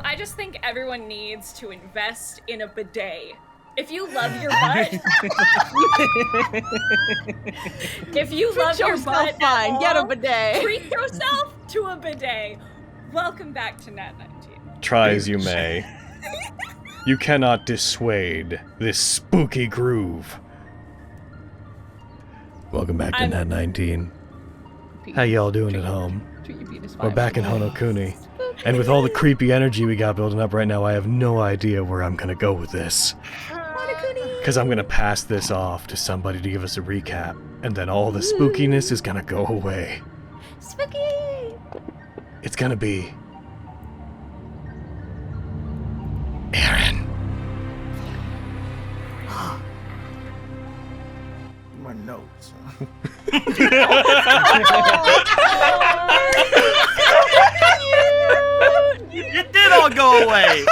I just think everyone needs to invest in a bidet. If you love your butt, if you love your butt at all, get a bidet. Treat yourself to a bidet. Welcome back to Nat19. Try as you may. You cannot dissuade this spooky groove. Welcome back to Nat19. How y'all doing at home? We're back in Honokuni. And with all the creepy energy we got building up right now, I have no idea where I'm gonna go with this. Because I'm gonna pass this off to somebody to give us a recap, and then all the spookiness is gonna go away. Spooky! It's gonna be... Aaron. My notes. It did all go away!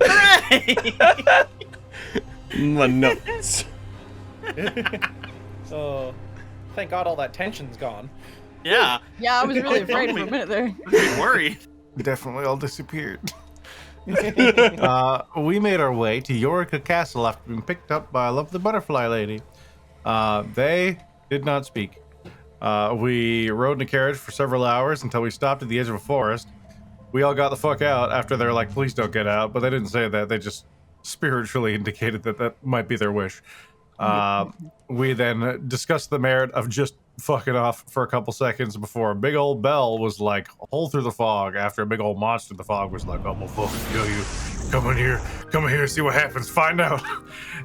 Hooray! My notes. Oh, thank God all that tension's gone. Yeah. Yeah, I was really afraid for a minute there. I was worried. Definitely all disappeared. We made our way to Yorica Castle after being picked up by a lovely butterfly lady. They did not speak. We rode in a carriage for several hours until we stopped at the edge of a forest. We all got the fuck out after they're like, please don't get out, but they didn't say that. They just spiritually indicated that that might be their wish. We then discussed the merit of just fucking off for a couple seconds before a big old bell was like a hole through the fog after a big old monster in the fog was like, I'm gonna fucking kill you. Come in here, see what happens, find out.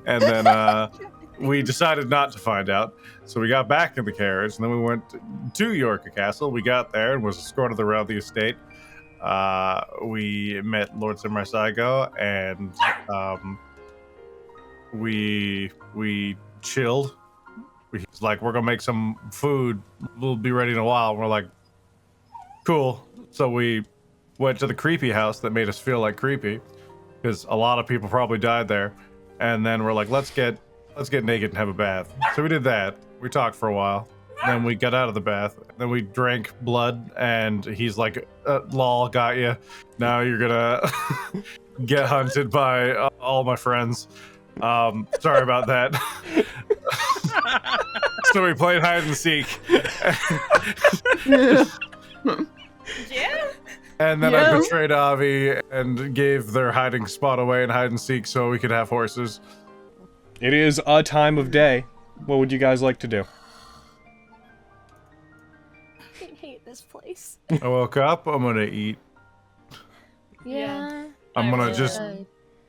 And then we decided not to find out. So we got back in the carriage and then we went to Yorica Castle. We got there and was escorted around the estate. We met Lord Samurai Saigo and we chilled. He's like, we're gonna make some food. We'll be ready in a while. And we're like, cool. So we went to the creepy house that made us feel like creepy, because a lot of people probably died there. And then we're like, let's get naked and have a bath. So we did that. We talked for a while. Then we got out of the bath. Then we drank blood, and he's like, lol, got you. Now you're gonna get hunted by all my friends. Sorry about that. So we played hide and seek. Yeah. And then I betrayed Avi and gave their hiding spot away in hide and seek so we could have horses. It is a time of day. What would you guys like to do? I hate this place. I woke up, I'm gonna eat. Yeah. I'm gonna just...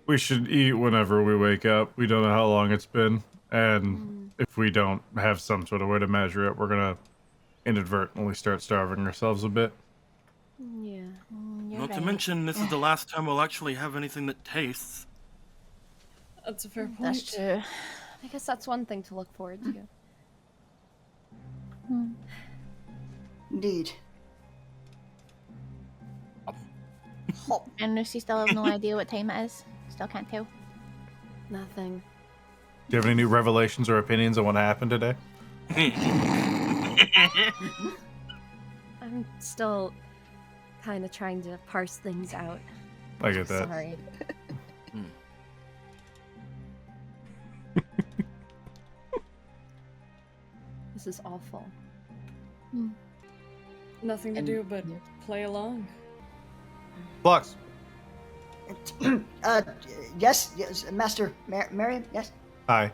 We should eat whenever we wake up. We don't know how long it's been. And if we don't have some sort of way to measure it, we're gonna inadvertently start starving ourselves a bit. Yeah. Not to mention, this is the last time we'll actually have anything that tastes. That's a fair point. That's true. I guess that's one thing to look forward to. Indeed. And Lucy still has no idea what time it is. Still can't tell. Nothing. Do you have any new revelations or opinions on what happened today? I'm still kind of trying to parse things out. I get that. Sorry. This is awful. Nothing to do but play along. Flux. Yes, Master Marion, yes? Hi.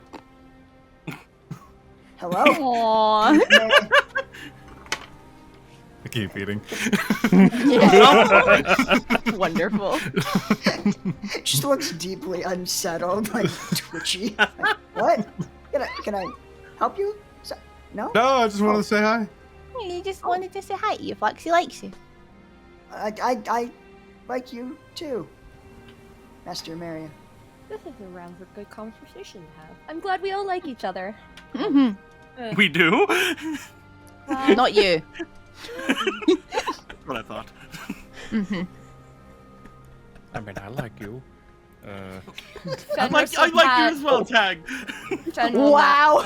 Hello? Aww. I keep eating. Wonderful. She looks deeply unsettled, like twitchy. Like, what? Can I help you? No? No, I just wanted to say hi. You just wanted to say hi to you, Foxy likes you. I like you too, Master Marion. This is a rather good conversation to have. I'm glad we all like each other. Mm-hmm. We do? Not you. That's what I thought. Mm-hmm. I mean, I like you. I like you as well, Tag. Wow.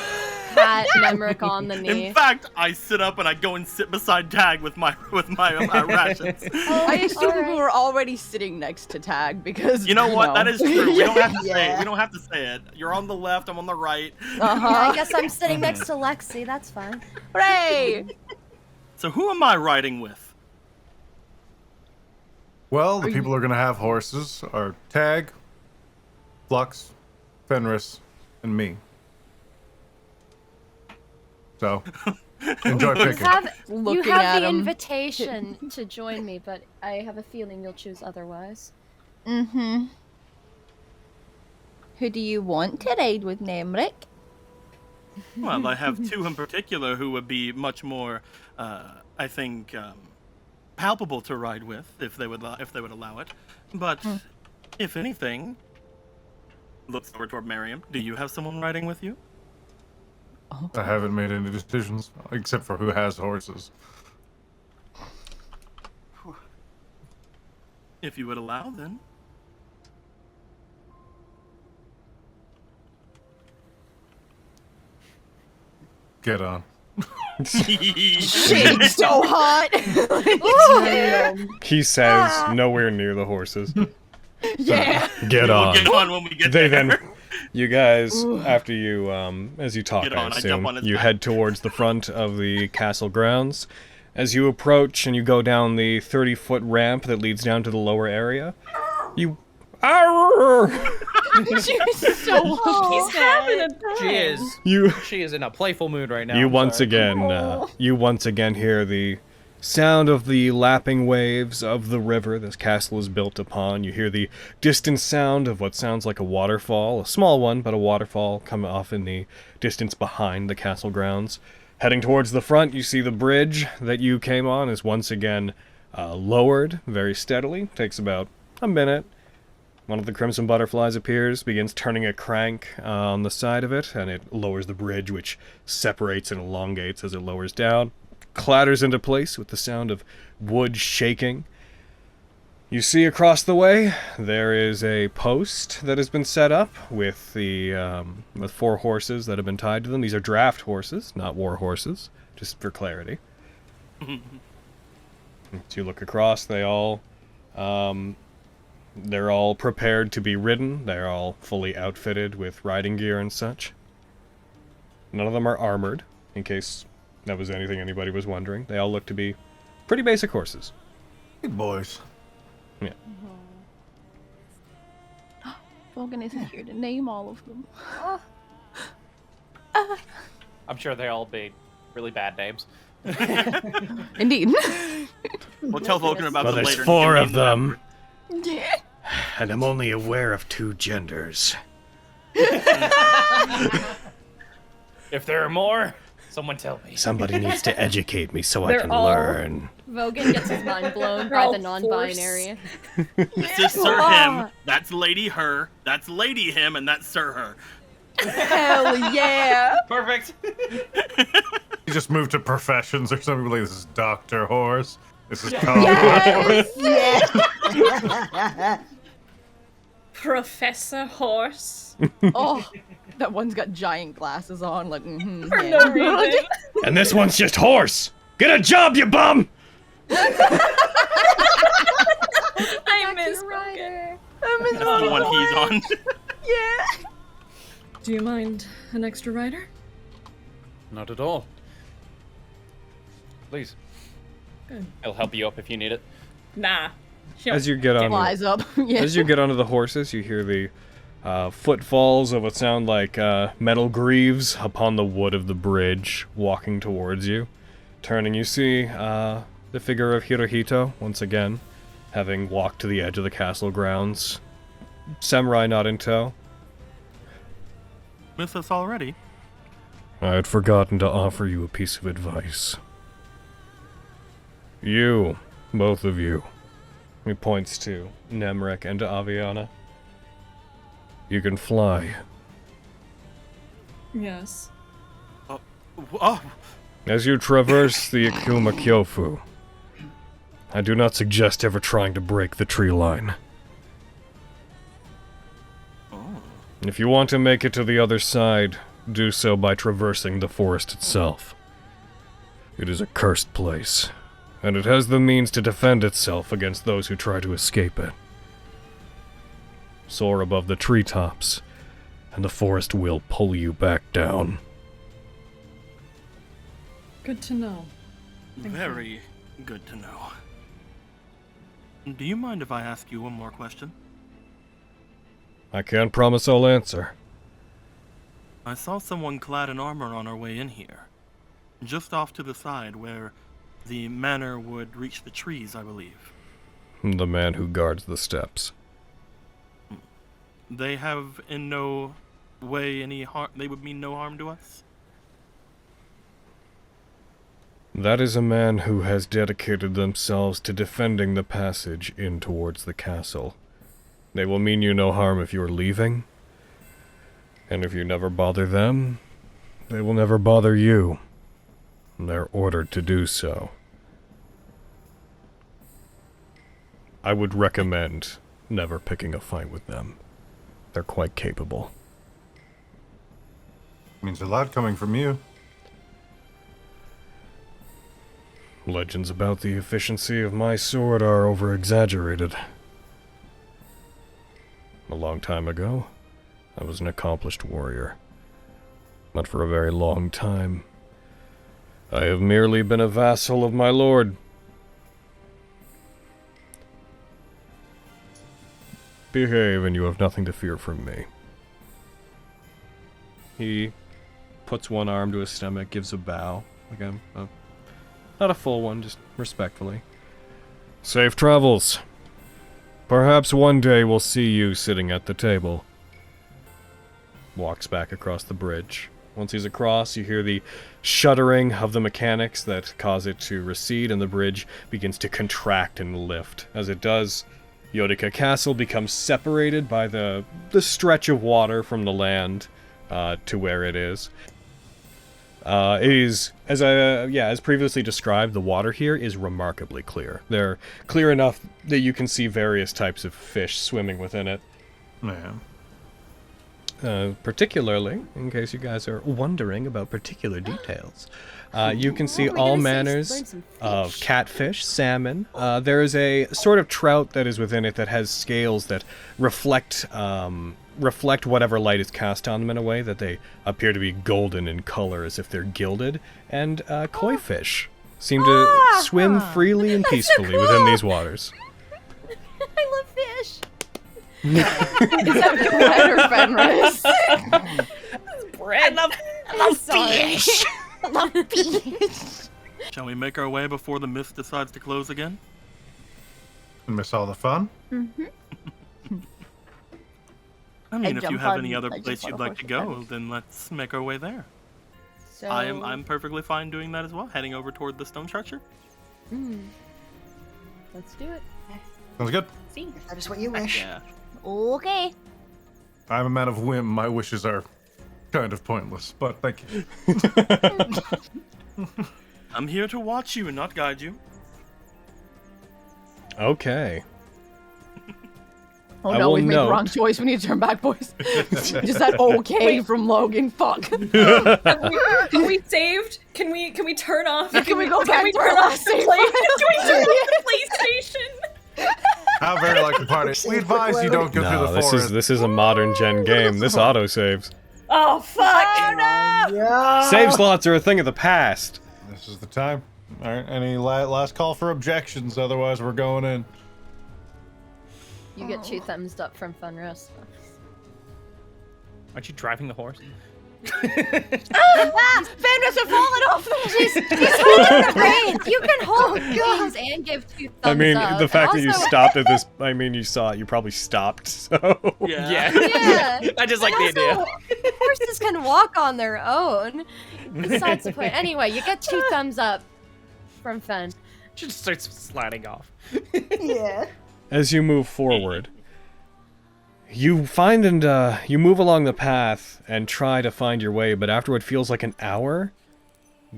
Pat Nemric on the knee. In fact, I sit up and I go and sit beside Tag with my rations. I assume we were already sitting next to Tag because You know what? That is true. We don't have to say it. We don't have to say it. You're on the left. I'm on the right. Yeah, I guess I'm sitting next to Lexi. That's fine. Hooray! So who am I riding with? Well, the people who are going to have horses are Tag, Flux, Fenris, and me. So, enjoy picking. You have the invitation to join me, but I have a feeling you'll choose otherwise. Mm-hmm. Who do you want to ride with, Nemric? Well, I have two in particular who would be much more, I think, palpable to ride with if they would allow it. But if anything, looks over toward Miriam. Do you have someone riding with you? I haven't made any decisions except for who has horses. If you would allow, then. Get on. Shade's so hot. He says nowhere near the horses. Yeah. Get We'll on. get on when we get They there. then, you guys, after you, as you talk, Get I on, I assume, jump on his you back. head towards the front of the castle grounds. As you approach and you go down the 30-foot ramp that leads down to the lower area, you... Arr! She's so hot. He's having a She is in a playful mood right now. You I'm once sorry. again hear the sound of the lapping waves of the river this castle is built upon. You hear the distant sound of what sounds like a waterfall, a small one, but a waterfall come off in the distance behind the castle grounds. Heading towards the front, you see the bridge that you came on is once again lowered very steadily. Takes about a minute. One of the crimson butterflies appears, begins turning a crank on the side of it, and it lowers the bridge, which separates and elongates as it lowers down. Clatters into place with the sound of wood shaking. You see across the way, there is a post that has been set up with the with 4 horses that have been tied to them. These are draft horses, not war horses, just for clarity. As you look across, they're all prepared to be ridden. They're all fully outfitted with riding gear and such. None of them are armored, in case that was anything anybody was wondering. They all look to be pretty basic horses. Big boys. Yeah. Logan isn't here to name all of them. I'm sure they all be really bad names. Indeed. We'll tell Vulcan about Well, them there's later. 4 of them, Yeah. and I'm only aware of 2 genders. If there are more, someone tell me. Somebody needs to educate me so I They're can all- learn. Vogan gets his mind blown They're by all the non-binary. This is Sir Him, that's Lady Her, that's Lady Him, and that's Sir Her. Hell yeah. Perfect. You just moved to professions or something like this is Dr. Horse. This is Tom. Yes. Professor Horse. Oh, that one's got giant glasses on, like, For no reason. And this one's just horse! Get a job, you bum! I miss Vulcan. Rider. That's the one he's on. Yeah. Do you mind an extra rider? Not at all. Please. Good. I'll help you up if you need it. Nah. She'll- As you get on, Flies up. Yeah. as you get onto the horses, you hear the footfalls of what sound like metal greaves upon the wood of the bridge, walking towards you. Turning, you see the figure of Hirohito once again, having walked to the edge of the castle grounds. Samurai not in tow. Miss us already. I had forgotten to offer you a piece of advice. You, both of you. He points to Nemric and to Aviana. You can fly. Yes. Oh, As you traverse the Akuma Kyofu, I do not suggest ever trying to break the tree line. If you want to make it to the other side, do so by traversing the forest itself. It is a cursed place, and it has the means to defend itself against those who try to escape it. Soar above the treetops, and the forest will pull you back down. Good to know. Very good to know. Do you mind if I ask you one more question? I can't promise I'll answer. I saw someone clad in armor on our way in here. Just off to the side where the manor would reach the trees, I believe. The man who guards the steps. They have in no way any harm. They would mean no harm to us? That is a man who has dedicated themselves to defending the passage in towards the castle. They will mean you no harm if you are leaving, and if you never bother them, they will never bother you. They're ordered to do so. I would recommend never picking a fight with them. They're quite capable. Means a lot coming from you. Legends about the efficiency of my sword are over-exaggerated. A long time ago, I was an accomplished warrior. But for a very long time, I have merely been a vassal of my lord. Behave and you have nothing to fear from me. He puts one arm to his stomach, gives a bow. Like not a full one, just respectfully. Safe travels. Perhaps one day we'll see you sitting at the table. Walks back across the bridge. Once he's across, you hear the shuddering of the mechanics that cause it to recede, and the bridge begins to contract and lift. As it does, Yorica Castle becomes separated by the stretch of water from the land to where it is. It is, as previously described, the water here is remarkably clear. They're clear enough that you can see various types of fish swimming within it. Man. Particularly, in case you guys are wondering about particular details, you can see all manners of catfish, salmon. There is a sort of trout that is within it that has scales that reflect whatever light is cast on them in a way that they appear to be golden in color, as if they're gilded. And koi fish seem to swim freely and peacefully within these waters. I love fish. Is that bread or Fenris? Bread. I love fish. I love fish. Shall we make our way before the mist decides to close again? Miss all the fun? Mm-hmm. I mean, if you have any other place you'd like to go, then let's make our way there. So I'm perfectly fine doing that as well, heading over toward the stone structure. Let's do it. Sounds good. See, If that is what you wish. Yeah. Okay. I'm a man of whim. My wishes are kind of pointless, but thank you. I'm here to watch you and not guide you. Okay. Oh I no, will we've made the note- wrong choice. We need to turn back, boys. Just that okay from Logan. Fuck. are we saved? Can we turn off? Can we go back to turn our off last the save play? file? Can we turn off the PlayStation? How very like the party. We advise you don't go through No, the forest. this is a modern gen game. This auto saves. Oh fuck! Yeah. Save slots are a thing of the past. This is the time. All right, any last call for objections? Otherwise, we're going in. You get 2 thumbs up from Fenris. Aren't you driving the horse? Fenris are falling off the She's holding the reins. You can hold reins and give 2 thumbs up. I mean, the fact that you Also- stopped at this, I mean, you saw it, you probably stopped, so... Yeah. Yeah. I just like And the idea. also, horses can walk on their own. Besides the point. Anyway, you get 2 thumbs up from Fen. She just starts sliding off. Yeah. As you move forward, you find you move along the path and try to find your way, but after what feels like an hour,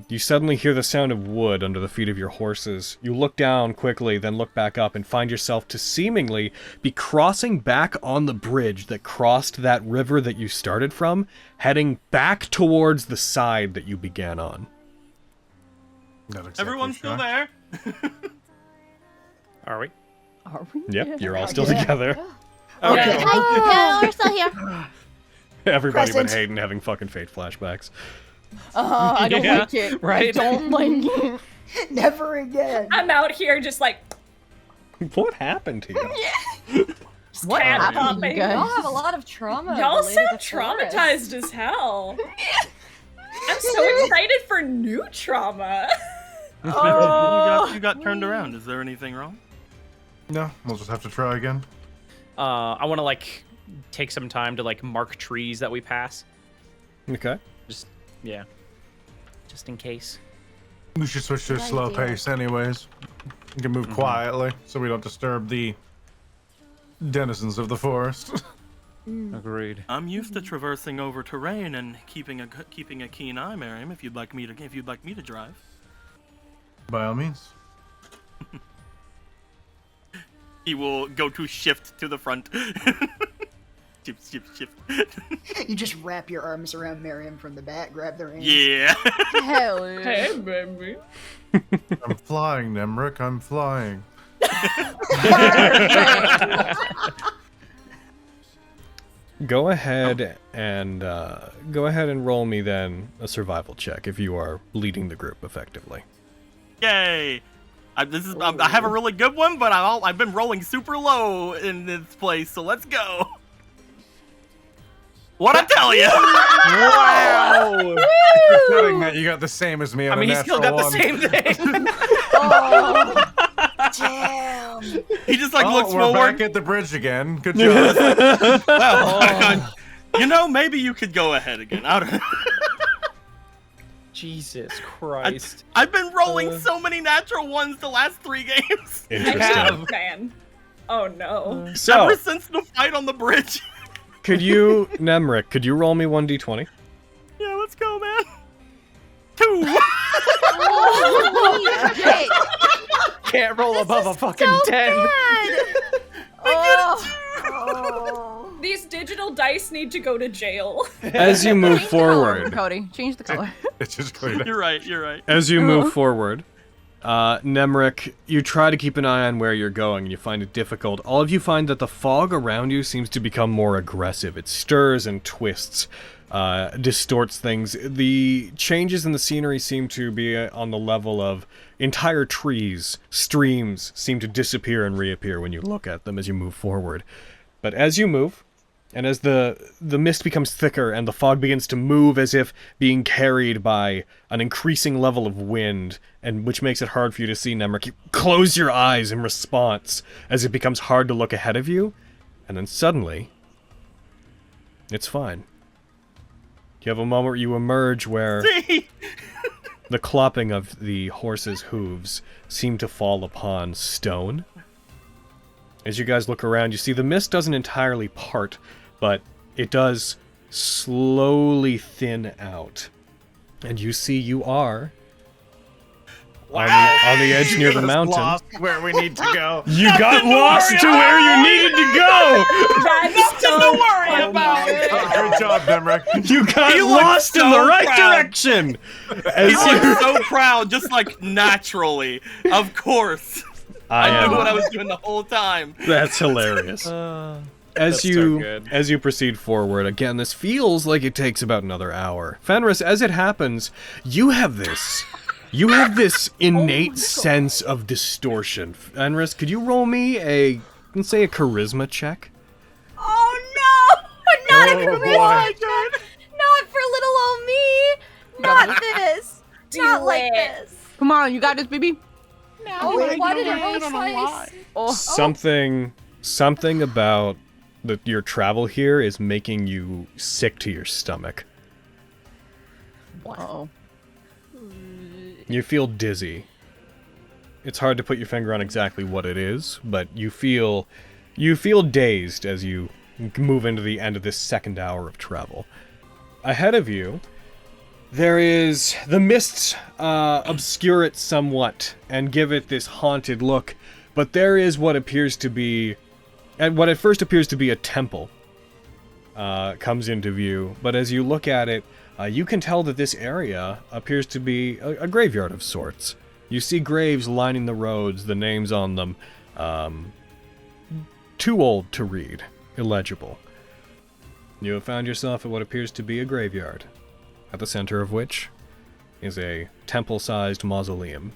You suddenly hear the sound of wood under the feet of your horses. You look down quickly, then look back up and find yourself to seemingly be crossing back on the bridge that crossed that river that you started from, heading back towards the side that you began on. Not exactly Everyone's still sure. there. Are we? Are we? Yep, you're all still together. Okay. Yeah, we're still here. Everybody but Present. Hayden having fucking fate flashbacks. I don't Yeah, like it. right? I don't like it. Never again. I'm out here just like What happened to you? What cat happened to you hopping. guys? Y'all have a lot of trauma. Y'all related sound to forest. traumatized as hell. I'm so excited for new trauma. You got turned around. Is there anything wrong? No, we'll just have to try again. I want to like take some time to like mark trees that we pass. Okay. Just yeah, just in case. We should switch to a slow pace anyways. We can move quietly so we don't disturb the denizens of the forest. Agreed. I'm used to traversing over terrain and keeping a keen eye, Miriam. If you'd like me to drive. By all means. He will go to shift to the front. Shift. You just wrap your arms around Miriam from the back, grab their hands. Yeah. Hell yeah. Hey, baby. I'm flying, Nemric. I'm flying. Go ahead and roll me then a survival check if you are leading the group effectively. Yay. I have a really good one, but I've been rolling super low in this place, so let's go. What I tell you? Wow. Kidding that you got the same as me. On I mean, a he still natural got the one. same thing. Oh, damn. He just like looks we're forward. back at the bridge again. Good job. Well, you know, maybe you could go ahead again. I don't. Jesus Christ. I've been rolling so many natural ones the last 3 games. Interesting. Man. Oh no. So, Ever since the fight on the bridge. could you, Nemric, could you roll me 1d20? Yeah, let's go, man. 2. Holy shit. Can't roll above a fucking 10. These digital dice need to go to jail. As you move Change the color, forward, Cody, change the color. It's just clear. You're right. as you move forward, Nemric, you try to keep an eye on where you're going, and you find it difficult. All of you find that the fog around you seems to become more aggressive. It stirs and twists, distorts things. The changes in the scenery seem to be on the level of entire trees, streams seem to disappear and reappear when you look at them as you move forward. But as you move, and as the mist becomes thicker and the fog begins to move as if being carried by an increasing level of wind, and which makes it hard for you to see, Nemric, you close your eyes in response as it becomes hard to look ahead of you, and then suddenly, it's fine. You have a moment where you emerge where See? the clopping of the horse's hooves seem to fall upon stone. As you guys look around, you see the mist doesn't entirely part, but it does slowly thin out. And you see you are on the edge near the mountain. Lost where we need to go. You got lost to where you needed to go! That's so to worry about. Good job, Nemric. You got He looks lost in so the right proud. direction! As He you... looks so proud, just like naturally. Of course. I knew what I was doing the whole time. That's hilarious. That's so good. As you proceed forward, again, this feels like it takes about another hour. Fenris, as it happens, you have this innate sense of distortion. Fenris, could you roll me let's say a charisma check? Oh no! Not a Oh, charisma boy. check! Not for little old me! Not this! Not like it. this! Come on, you got this, baby. Oh, why did it roll twice? Oh, Something about your travel here is making you sick to your stomach. uh-oh. You feel dizzy. It's hard to put your finger on exactly what it is, but you feel dazed as you move into the end of this second hour of travel. Ahead of you, There is the mists obscure it somewhat and give it this haunted look, but there is what appears to be, what at first appears to be a temple, comes into view. But as you look at it, you can tell that this area appears to be a graveyard of sorts. You see graves lining the roads, the names on them, too old to read, illegible. You have found yourself at what appears to be a graveyard, at the center of which is a temple-sized mausoleum.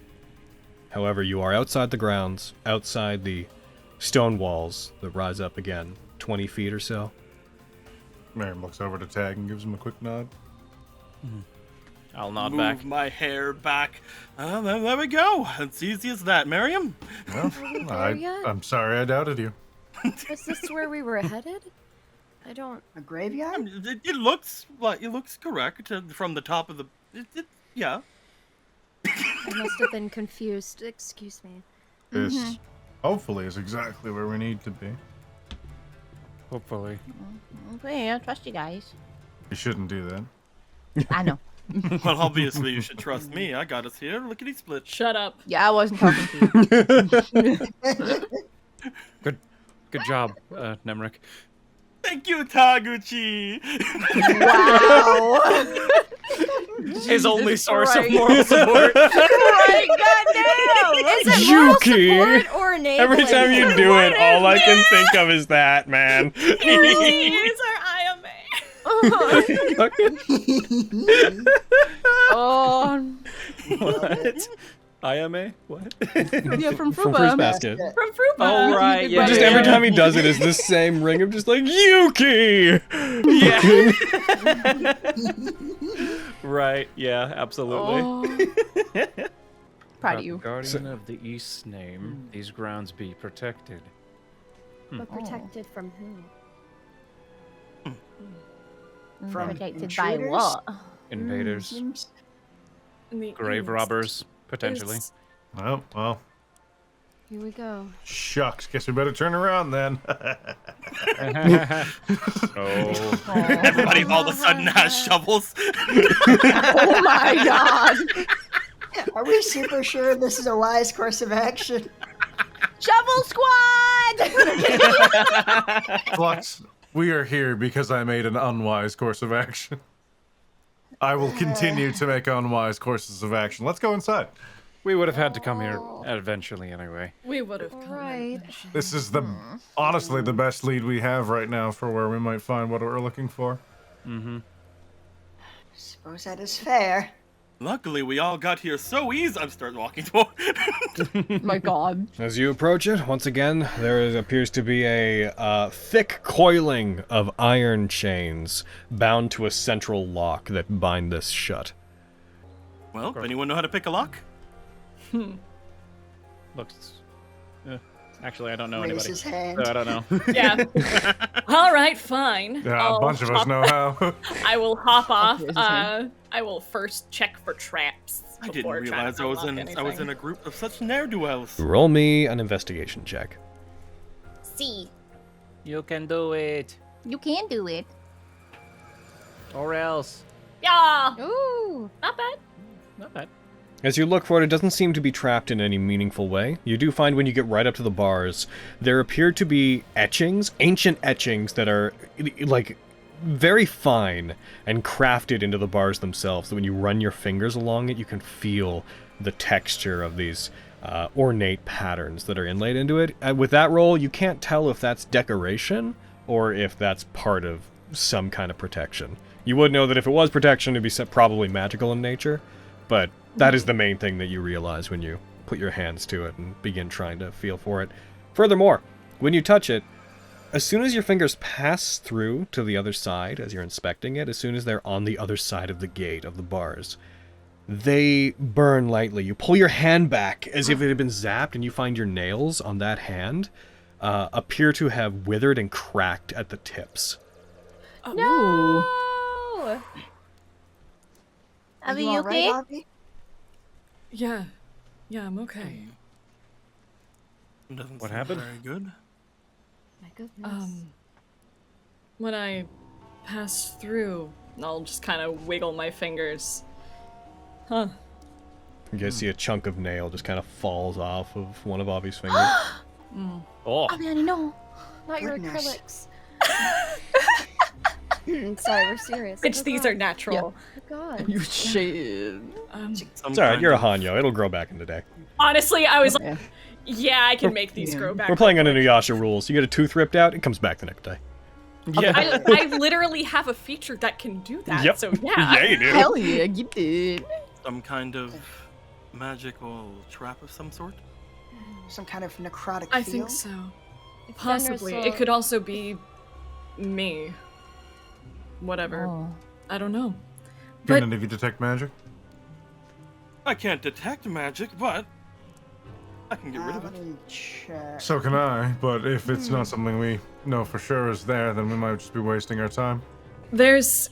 However, you are outside the grounds, outside the stone walls that rise up again, 20 feet or so. Miriam looks over to Tag and gives him a quick nod. I'll nod Move back. my hair back. There we go. It's easy as that, Miriam. Well, there yet? I'm sorry I doubted you. Was this where we were headed? I don't. A graveyard? It looks correct from the top of the. Yeah. I must have been confused. Excuse me. This hopefully is exactly where we need to be. Hopefully. Okay, I trust you guys. You shouldn't do that. I know. Well, obviously you should trust me. I got us here. Lickety split. Shut up. Yeah, I wasn't talking to you. Good job, Nemric. Thank you, Taguchi. Wow. His only source of Christ. moral support. Right, goddamn! Is it moral Yuki! support or enabling? Every time you do it, all I can think of is that, man. Here's our IMA. Oh, What? IMA? What? yeah, from From Fuba. Fruits Basket. From Frupa. Oh, right. Yeah. Just every time he does it, it's the same ring of just like, Yuki! Yeah. Right. Yeah, absolutely. Oh. Proud of you. Guardian of the East's name, these grounds be protected. But protected from who? From Protected by intruders? what? Invaders, Seems- grave robbers, potentially. Well, Here we go. shucks. Guess we better turn around then. Oh. Everybody all of a sudden has shovels. Oh my god. Are we super sure this is a wise course of action? Shovel Squad! Flux, we are here because I made an unwise course of action. I will continue to make unwise courses of action. Let's go inside. We would have had to come here eventually anyway. We would have come. Right. This is honestly the best lead we have right now for where we might find what we're looking for. Suppose that is fair. Luckily, we all got here so easy. I'm starting walking toward. My god. As you approach it, once again, appears to be a thick coiling of iron chains bound to a central lock that bind this shut. Well, anyone know how to pick a lock? Looks. Actually, I don't know Raise anybody. his hand. So I don't know. Yeah. All right, fine. Yeah, I'll a bunch of us hop- know how. I will hop off. raise his hand. I will first check for traps. I didn't before trying realize to I was unlock in anything. a group of such ne'er-do-wells. Roll me an investigation check. See, You can do it, you can do it. or else. Yeah, Ooh. not bad. Not bad. As you look for it, it doesn't seem to be trapped in any meaningful way. You do find when you get right up to the bars, there appear to be etchings, ancient etchings that are, like, very fine and crafted into the bars themselves. So when you run your fingers along it, you can feel the texture of these ornate patterns that are inlaid into it. With that roll, you can't tell if that's decoration or if that's part of some kind of protection. You would know that if it was protection, it'd be probably magical in nature, but that is the main thing that you realize when you put your hands to it and begin trying to feel for it. Furthermore, when you touch it, as soon as your fingers pass through to the other side, as you're inspecting it, as soon as they're on the other side of the gate of the bars, they burn lightly. You pull your hand back as if it had been zapped, and you find your nails on that hand appear to have withered and cracked at the tips. No. Are you you all right, okay? Avi? Yeah, I'm okay. Doesn't What seem happened? Very good. My goodness. When I pass through, I'll just kind of wiggle my fingers. Huh. You guys see a chunk of nail just kind of falls off of one of Avi's fingers. Oh. Aviani, no. Not your Goodness. acrylics. Sorry, we're serious. Bitch, these are natural. Oh God. You shit. It's alright, you're a Hanyo. It'll grow back in the day. Honestly, I was like, Yeah. yeah, I can make these grow back. We're playing under Inuyasha rules. You get a tooth ripped out, it comes back the next day. Yeah. I literally have a feature that can do that. Yep. So yeah. Yeah, you do. Hell yeah, you did. Some kind of magical trap of some sort? Some kind of necrotic I feel? think so. If Possibly. Fenris It could also be me. Whatever. Oh. I don't know. Can But any of you detect magic? I can't detect magic, but I can get rid of Let it. me check. So can I, but if it's not something we know for sure is there, then we might just be wasting our time. there's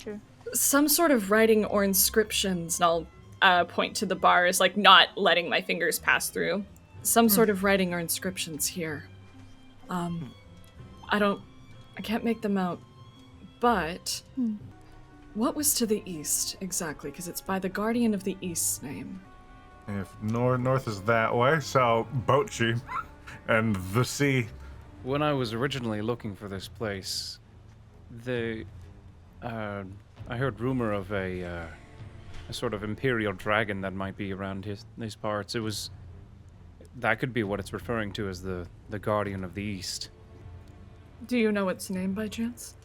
some sort of writing or inscriptions, and I'll point to the bars, like not letting my fingers pass through. Some sort of writing or inscriptions here. I can't make them out. But what was to the east exactly? Because it's by the Guardian of the East's name. If north is that way, so Bochi and the sea. When I was originally looking for this place, I heard rumor of a sort of imperial dragon that might be around these parts. That could be what it's referring to as the Guardian of the East. Do you know its name by chance?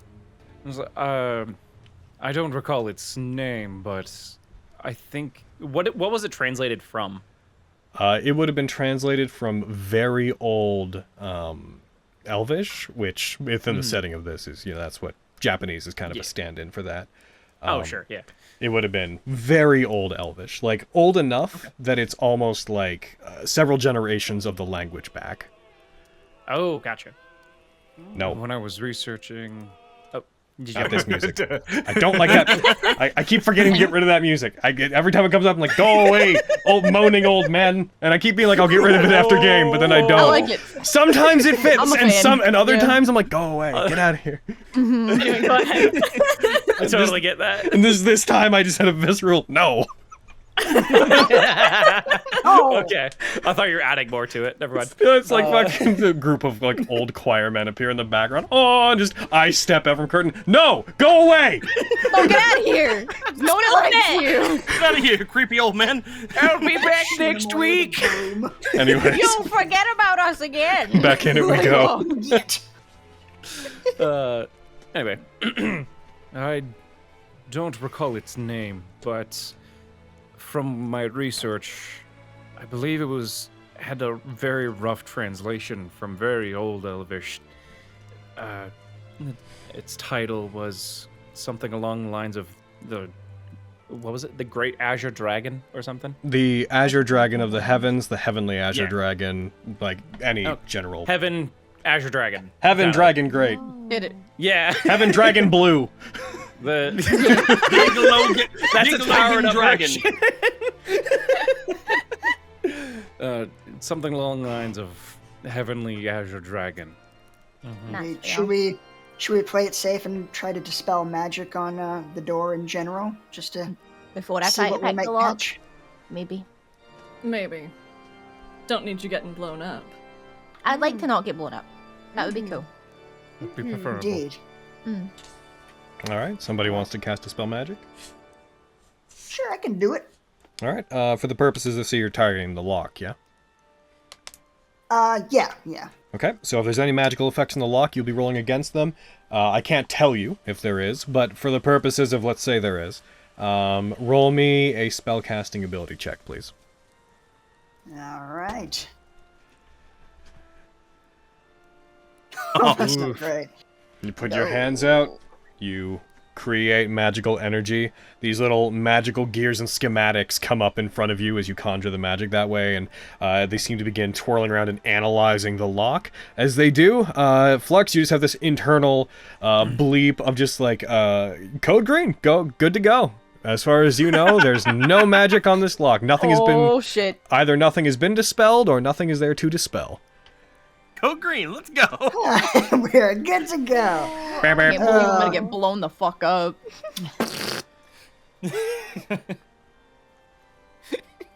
I don't recall its name, but I think What was it translated from? It would have been translated from very old Elvish, which within the setting of this is, that's what Japanese is kind of a stand-in for that. Oh, sure, yeah. It would have been very old Elvish, like old enough that it's almost like several generations of the language back. Oh, gotcha. No, when I was researching... not this music. I don't like that. I keep forgetting to get rid of that music. Every time it comes up, I'm like, go away, old moaning old men. And I keep being like, I'll get rid of it after game, but then I don't. I like it. Sometimes it fits, I'm a fan. and other Yeah. times I'm like, go away, get out of here. Go ahead. I totally get that. And this time I just had a visceral no. Okay. I thought you were adding more to it. Never mind. It's like fucking the group of like old choir men appear in the background. Oh, and just I step out from curtain. No, go away. Oh, get out of here! No one likes you. Get out of here, creepy old man! I'll be back next week. Anyways, You forget about us again. back in it we go. Anyway, I don't recall its name, but from my research, I believe it had a very rough translation from very old Elvish. Its title was something along the lines of what was it? The Great Azure Dragon or something? The Azure Dragon of the Heavens, the Heavenly Azure Yeah. Dragon, like any general. Heaven, Azure Dragon. Heaven Got it. Dragon Great. Hit it. Yeah. Heaven Dragon Blue. The That's its powered up dragon. Something along the lines of Heavenly Azure Dragon. Nice, Should we play it safe and try to dispel magic on the door in general, just to Before I see try to what we pack might the lock, catch? maybe. Maybe. Don't need you getting blown up. I'd like to not get blown up. That would be cool. Would be preferable. Indeed. All right, somebody wants to cast a spell magic? Sure, I can do it. All right, for the purposes of you're targeting the lock, yeah? Yeah. Okay, so if there's any magical effects on the lock, you'll be rolling against them. I can't tell you if there is, but for the purposes of let's say there is, roll me a spellcasting ability check, please. All right. Oh, that's not great. You put your hands out, you create magical energy. These little magical gears and schematics come up in front of you as you conjure the magic that way, and they seem to begin twirling around and analyzing the lock. As they do, Flux, you just have this internal bleep of just like, code green, good to go. As far as you know, there's no magic on this lock. Nothing has been... Oh, shit. Either nothing has been dispelled, or nothing is there to dispel. Go green, let's go. We're good to go. I can't believe I'm gonna get blown the fuck up.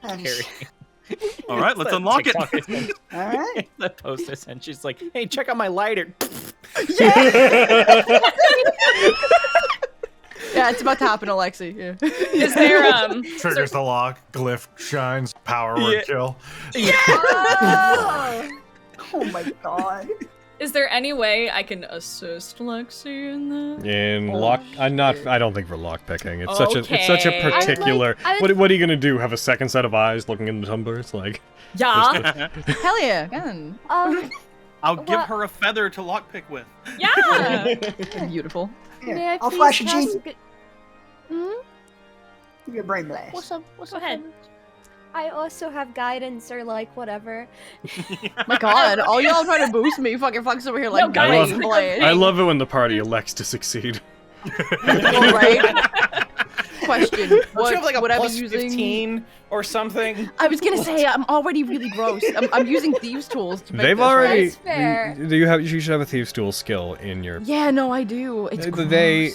Carrie. All right, let's unlock it. All right. The post I sent. She's like, "Hey, check out my lighter." Yeah, it's about to happen, Alexi. Yeah. Is there Triggers the lock. Glyph shines. Power word kill. Oh! Oh my god. is there any way I can assist Lexi in that? In lock, I don't think for lock picking. It's such a Okay. particular. I would- What are you gonna do? Have a second set of eyes looking in the tumblers? Like, Yeah. Hell yeah, again. I'll give What? her a feather to lockpick with. Yeah. Beautiful. Here, May I I'll please flash a cast gene. Hmm? Give you a brain blast. What's up? What's Go up? ahead. I also have guidance or like whatever. My god, all y'all trying to boost me. Fucking fucks over here like No, guys, brain the blade. I love it when the party elects to succeed. All right. Question. Don't What you have like a would I be plus using? 15 or something? I was gonna say I'm already really gross. I'm using thieves' tools. To make They've this, already. right? That's fair. Do you have? You should have a thieves' tool skill in your. Yeah, no, I do. It's They,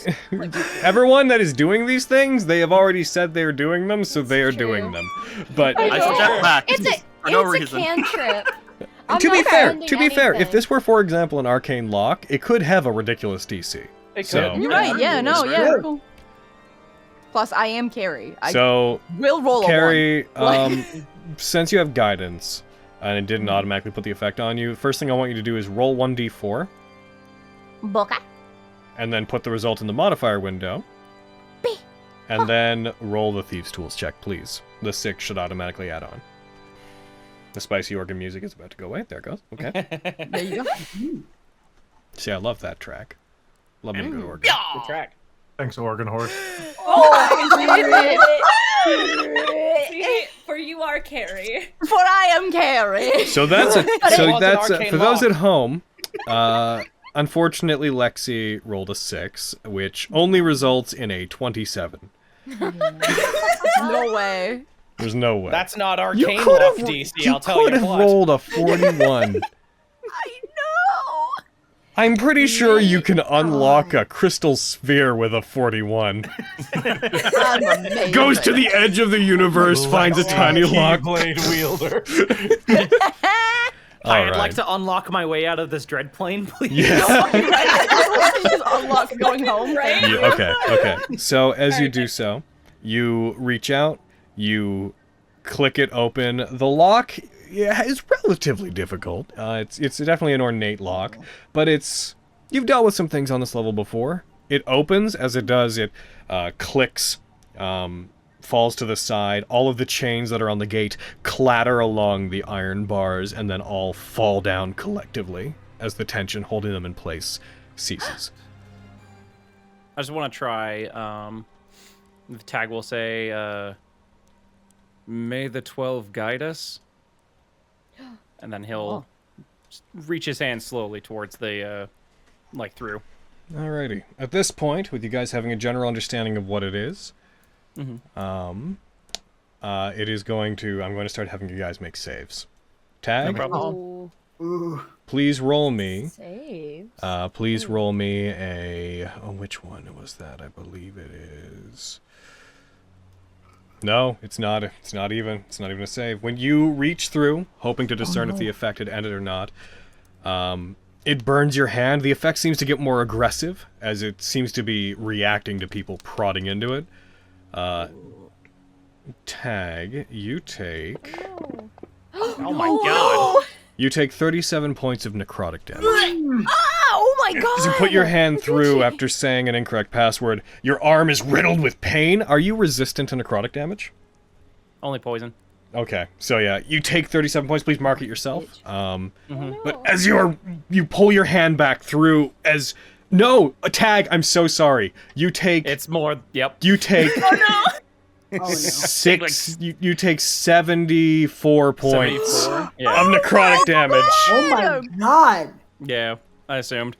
everyone that is doing these things, they have already said they are doing them, so they are true. doing them. But I I know. step back for no It's a reason. cantrip. I'm to be not fair, spending if anything. this were, for example, an arcane lock, it could have a ridiculous DC. It So- could. You're right. Yeah, no, It's yeah. good. Cool. Plus, I am Carrie. I So, will roll Carrie, a one. since you have guidance, and it didn't automatically put the effect on you, first thing I want you to do is roll 1d4, Boca. and then put the result in the modifier window. And then roll the Thieves' Tools check, please. The 6 should automatically add on. The spicy organ music is about to go away. There it goes. Okay. There you go. See, I love that track. Love me a good organ. Good track. Thanks, Organ Horse. See, for you are Carrie. For I am Carrie. So that's It was an arcane for those lock. at home. Unfortunately, Lexi rolled a 6, which only results in a 27. No way. There's no way. That's not you arcane could lock have, DC. you I'll tell you could have what. rolled a 41. I know. I'm pretty sure you can unlock a crystal sphere with a 41. I'm amazing. Goes to the edge of the universe, finds a tiny lock. Blade wielder. All I'd like right. to unlock my way out of this dread plane, please. Yeah. Just unlock going home, right? Yeah, okay. So as you do so, you reach out, you click it open. The lock is relatively difficult. It's definitely an ornate lock, but you've dealt with some things on this level before. It opens. As it does, it clicks, falls to the side. All of the chains that are on the gate clatter along the iron bars and then all fall down collectively as the tension holding them in place ceases. I just want to try. The tag will say, "May the 12 guide us," and then he'll just reach his hand slowly towards the, through. Alrighty. At this point, with you guys having a general understanding of what it is, it is going to. I'm going to start having you guys make saves. Tag. No problem. Ooh. Please roll me. Saves. Please roll me a. Oh, which one was that? I believe it is. No, it's not. It's not even. It's not even a save. When you reach through, hoping to discern if the effect had ended or not, it burns your hand. The effect seems to get more aggressive as it seems to be reacting to people prodding into it. Tag, you take. Oh my god. You take 37 points of necrotic damage. Oh my god! As you put your hand through after saying an incorrect password, your arm is riddled with pain. Are you resistant to necrotic damage? Only poison. Okay, so yeah, you take 37 points. Please mark it yourself. But as you pull your hand back through, a tag. I'm so sorry. You take. It's more. Yep. You take. Oh no! Oh no. You take 74 points 74? Yeah. of necrotic damage. Oh my god. Yeah. I assumed.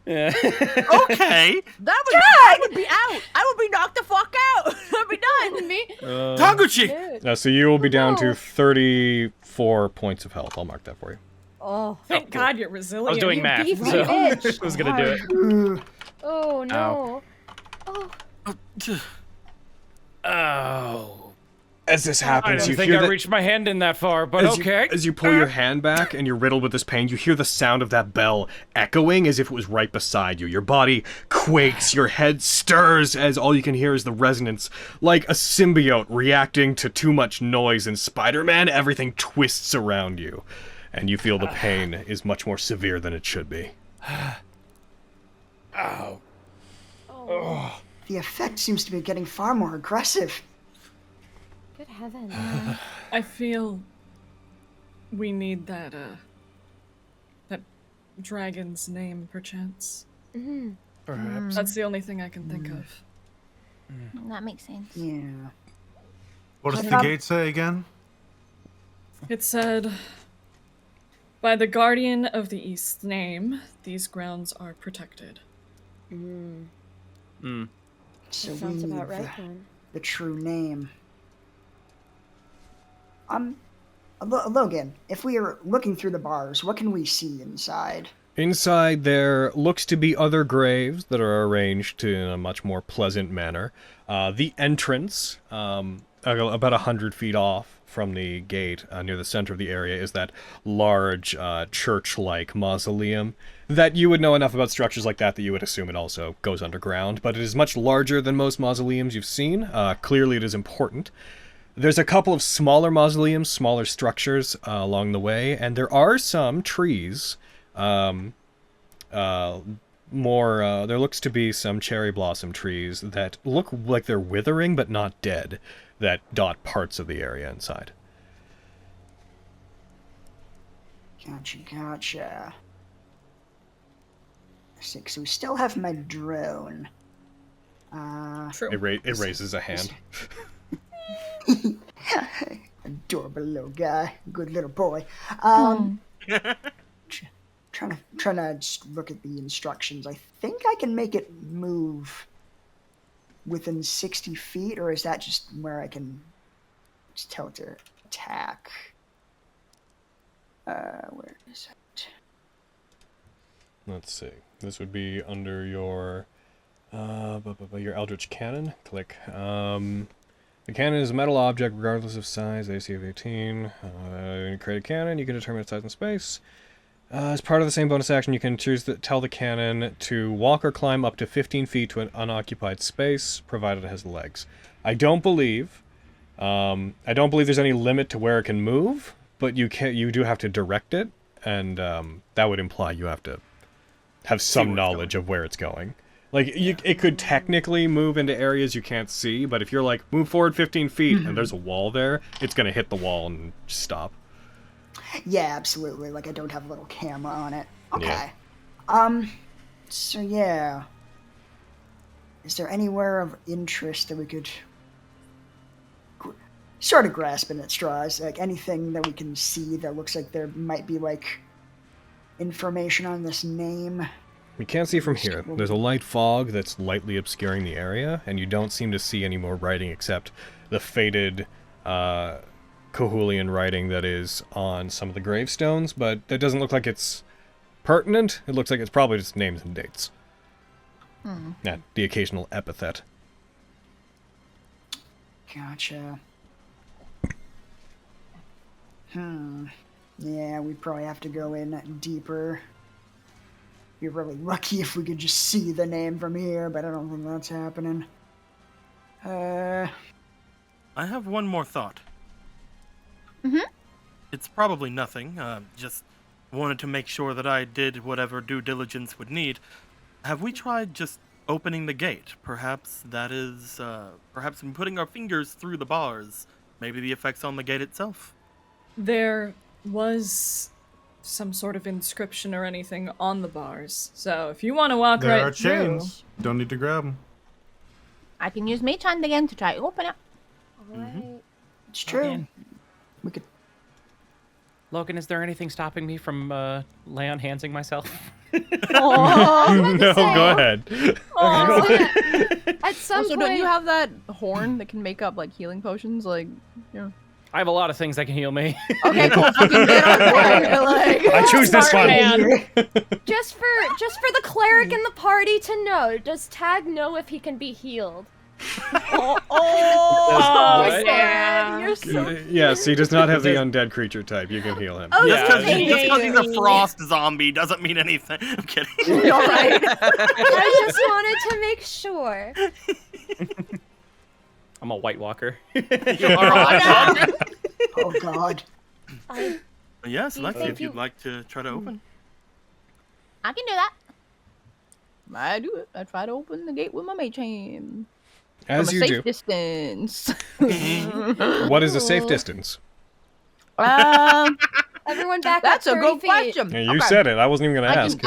Yeah. Okay. I would be out. I would be knocked the fuck out. I'd be done. Me? Taguchi! So you will be down no. to 34 points of health. I'll mark that for you. Oh. Thank God you're resilient. I was doing math, beefy so bitch. I was gonna do it. Oh no. Oh. Oh. As this I happens, you didn't think hear I that reached my hand in that far, but okay. as you pull your hand back and you're riddled with this pain, you hear the sound of that bell echoing as if it was right beside you. Your body quakes, your head stirs as all you can hear is the resonance. Like a symbiote reacting to too much noise in Spider-Man, everything twists around you. And you feel the pain is much more severe than it should be. Ow. Oh. The effect seems to be getting far more aggressive. Good heavens. I feel we need that dragon's name, perchance. Mm-hmm. Perhaps. That's the only thing I can think of. That makes sense. Yeah. What does the gate say again? It said, by the guardian of the East's name, these grounds are protected. So Sounds we about need right then. the true name. Logan, if we are looking through the bars, what can we see inside? Inside there looks to be other graves that are arranged in a much more pleasant manner. The entrance, about 100 feet off from the gate, near the center of the area, is that large church-like mausoleum that you would know enough about structures like that you would assume it also goes underground, but it is much larger than most mausoleums you've seen. Clearly it is important. There's a couple of smaller mausoleums, smaller structures along the way, and there are some trees. There looks to be some cherry blossom trees that look like they're withering but not dead, that dot parts of the area inside. Gotcha. So we still have my drone. True. It raises a hand. Adorable little guy, good little boy. Trying to just look at the instructions. I think I can make it move within 60 feet, or is that just where I can just tell it to attack? Where is it? Let's see. This would be under your Eldritch Cannon. Click. The cannon is a metal object regardless of size, AC of 18. You create a cannon, you can determine its size and space. As part of the same bonus action, you can choose to tell the cannon to walk or climb up to 15 feet to an unoccupied space, provided it has legs. I don't believe there's any limit to where it can move, but you do have to direct it, and that would imply you have to have some knowledge of where it's going. Like, it could technically move into areas you can't see, but if you're like, move forward 15 feet and there's a wall there, it's going to hit the wall and stop. Yeah, absolutely. Like, I don't have a little camera on it. Okay. Yeah. So yeah. Is there anywhere of interest that we could sort of grasping at straws? Like, anything that we can see that looks like there might be, like, information on this name? You can't see from here. There's a light fog that's lightly obscuring the area, and you don't seem to see any more writing except the faded Kohulian writing that is on some of the gravestones, but that doesn't look like it's pertinent. It looks like it's probably just names and dates. Yeah, the occasional epithet. Gotcha. Yeah, we probably have to go in deeper. Be really lucky if we could just see the name from here, but I don't think that's happening. I have one more thought. Mm-hmm. It's probably nothing. Just wanted to make sure that I did whatever due diligence would need. Have we tried just opening the gate? Perhaps that is, perhaps putting our fingers through the bars. Maybe the effects on the gate itself. There was some sort of inscription or anything on the bars, so if you want to walk There right are chains. Don't need to grab them. I can use Mage Hand again to try to open it. Alright. It's true. We could. Logan, is there anything stopping me from lay on handsing myself? Oh, No, go ahead. at some Also, point, don't you have that horn that can make up like healing potions? Like, yeah. I have a lot of things that can heal me. Okay, cool. Fucking get on board. Like, I choose this one. just for the cleric in the party to know, does Tag know if he can be healed? Right? man, you're so Yes, he does not have the undead creature type. You can heal him. Oh, Just yeah. because he's a frost zombie doesn't mean anything. I'm kidding. All right. I just wanted to make sure. I'm a White Walker. You are a Oh God. Yes, You Lexi, think if you'd like to try to open. I can do that. I do it. I try to open the gate with my mage hand. As From you a do. safe distance. What is a safe distance? Everyone back That's up a 30 good feet. question. Yeah, you Okay. said it. I wasn't even going to ask.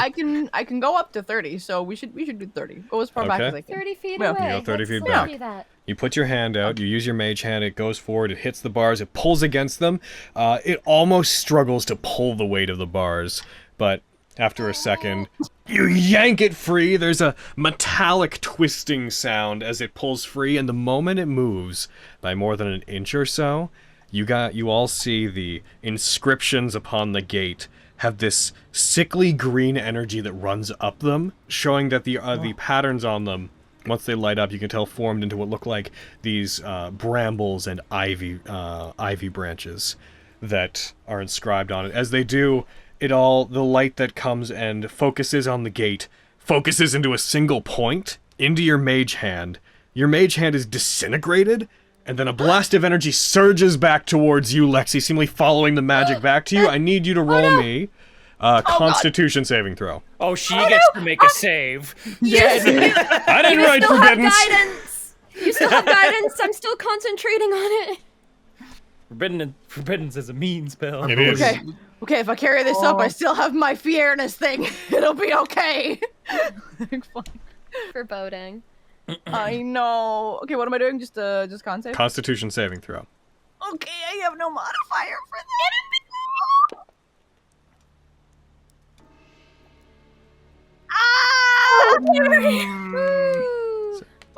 I can go up to 30, so we should do 30. Go as far back Okay. as I can. 30 feet Yeah. away. You go 30 Let's feet do back. that. You put your hand out, you use your mage hand, it goes forward, it hits the bars, it pulls against them. It almost struggles to pull the weight of the bars, but after a second, you yank it free. There's a metallic twisting sound as it pulls free, and the moment it moves by more than an inch or so, you all see the inscriptions upon the gate have this sickly green energy that runs up them, showing that the patterns on them, once they light up, you can tell formed into what look like these brambles and ivy branches that are inscribed on it. As they do, the light that comes and focuses on the gate focuses into a single point, into your mage hand. Your mage hand is disintegrated, and then a blast of energy surges back towards you, Lexi, seemingly following the magic back to you. I need you to roll me Constitution saving throw. Oh, she gets to make a save. Yeah. I didn't You write still have forbiddance. guidance. You still have guidance. I'm still concentrating on it. Forbiddance is a mean spell. It is. Okay. Okay, if I carry this up, I still have my fairness thing. It'll be okay. Foreboding. I know. Okay, what am I doing? Just con save? Constitution saving throw. Okay, I have no modifier for that.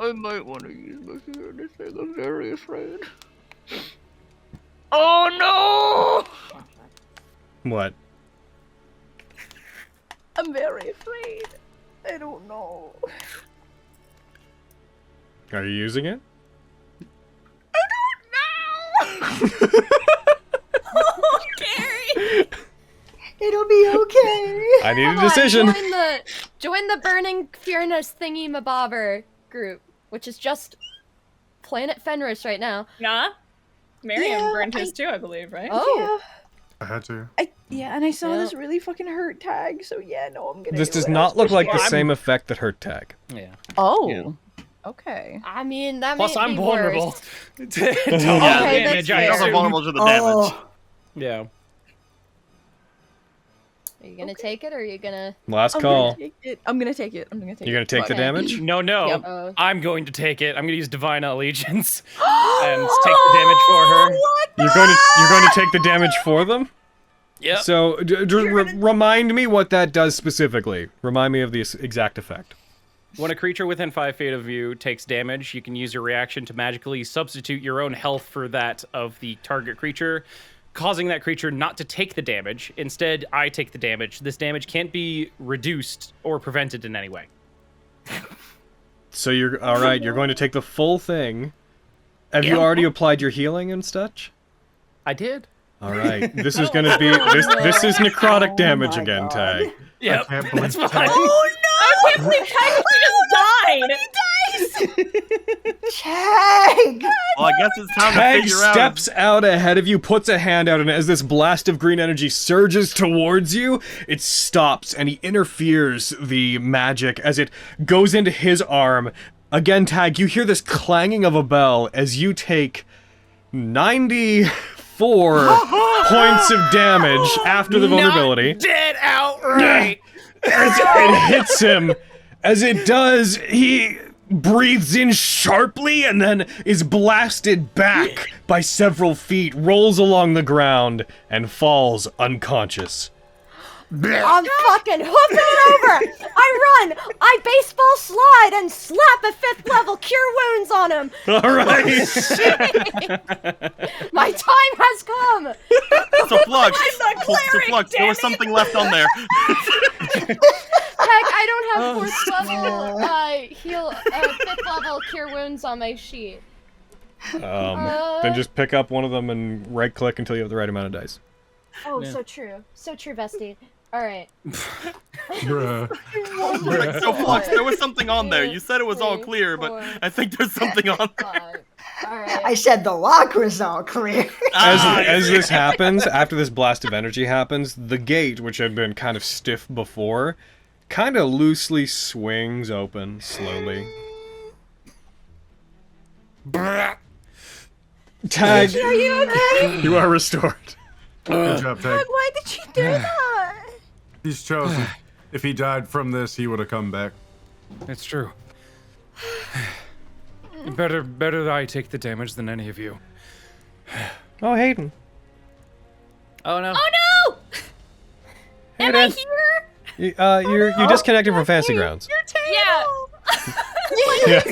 I might want to use my fairness thing. I'm very afraid. Oh no! What? I'm very afraid. I don't know. Are you using it? Oh, Gary. It'll be okay. I need Come a on, decision. join the Burning Fearness Thingy Mabobber group, which is just Planet Fenris right now. Nah. Miriam Yeah, burned his too, I believe, right? Oh. I had to. And I saw Yeah. this really fucking hurt tag, so yeah, no, I'm gonna This do does it. not look like the Well, I'm- same effect that hurt tag. Yeah. Oh. Yeah. Okay. I mean, that Plus, may I'm be vulnerable worse. to Okay, damage. that's I fair. Also assume. vulnerable to the damage. Yeah. Are you gonna take it, or are you gonna... Last I'm call. gonna take it. I'm gonna take it. You're gonna take the Okay. damage? No. Yep. Oh. I'm going to take it. I'm going to use Divine Allegiance and take the damage for her. You're going to take the damage for them? Yep. So, remind me what that does specifically. Remind me of the exact effect. When a creature within 5 feet of you takes damage, you can use your reaction to magically substitute your own health for that of the target creature, causing that creature not to take the damage. Instead, I take the damage. This damage can't be reduced or prevented in any way. So you're alright, you're going to take the full thing. Have you already applied your healing and such? I did. Alright. This is gonna be this is necrotic damage my again, God. Tag. Yep. I can't believe That's fine. I can't believe Tag just died! Tag! Well, I guess it's time to Tag figure out. steps out ahead of you, puts a hand out, and as this blast of green energy surges towards you, it stops, and he interferes the magic as it goes into his arm. Again, Tag, you hear this clanging of a bell as you take 94 points of damage after the vulnerability. Dead outright. As it hits him. As it does, he breathes in sharply and then is blasted back by several feet, rolls along the ground, and falls unconscious. I'm fucking hoofing it over! I run! I baseball slide and slap a 5th level cure wounds on him! Alright. My time has come! It's a flux. I'm not It's a cleric, flux. There was damn it. something left on there. Heck, I don't have 4th level heal, 5th level cure wounds on my sheet. Then just pick up one of them and right-click until you have the right amount of dice. Oh, so true. So true, Vestige. Alright. Bruh. Like, so Flux, there was something on there. You said it was all clear, but I think there's something on there. Alright. I said the lock was all clear. As this happens, after this blast of energy happens, the gate, which had been kind of stiff before, kind of loosely swings open slowly. Tag, Are you okay? you are restored. Good job, Tag. Why did you do that? He's chosen. If he died from this, he would have come back. It's true. Better that I take the damage than any of you. Oh, Hayden. Oh no. Oh no! Am I here? You disconnected from Fantasy Grounds. Yeah. Yeah.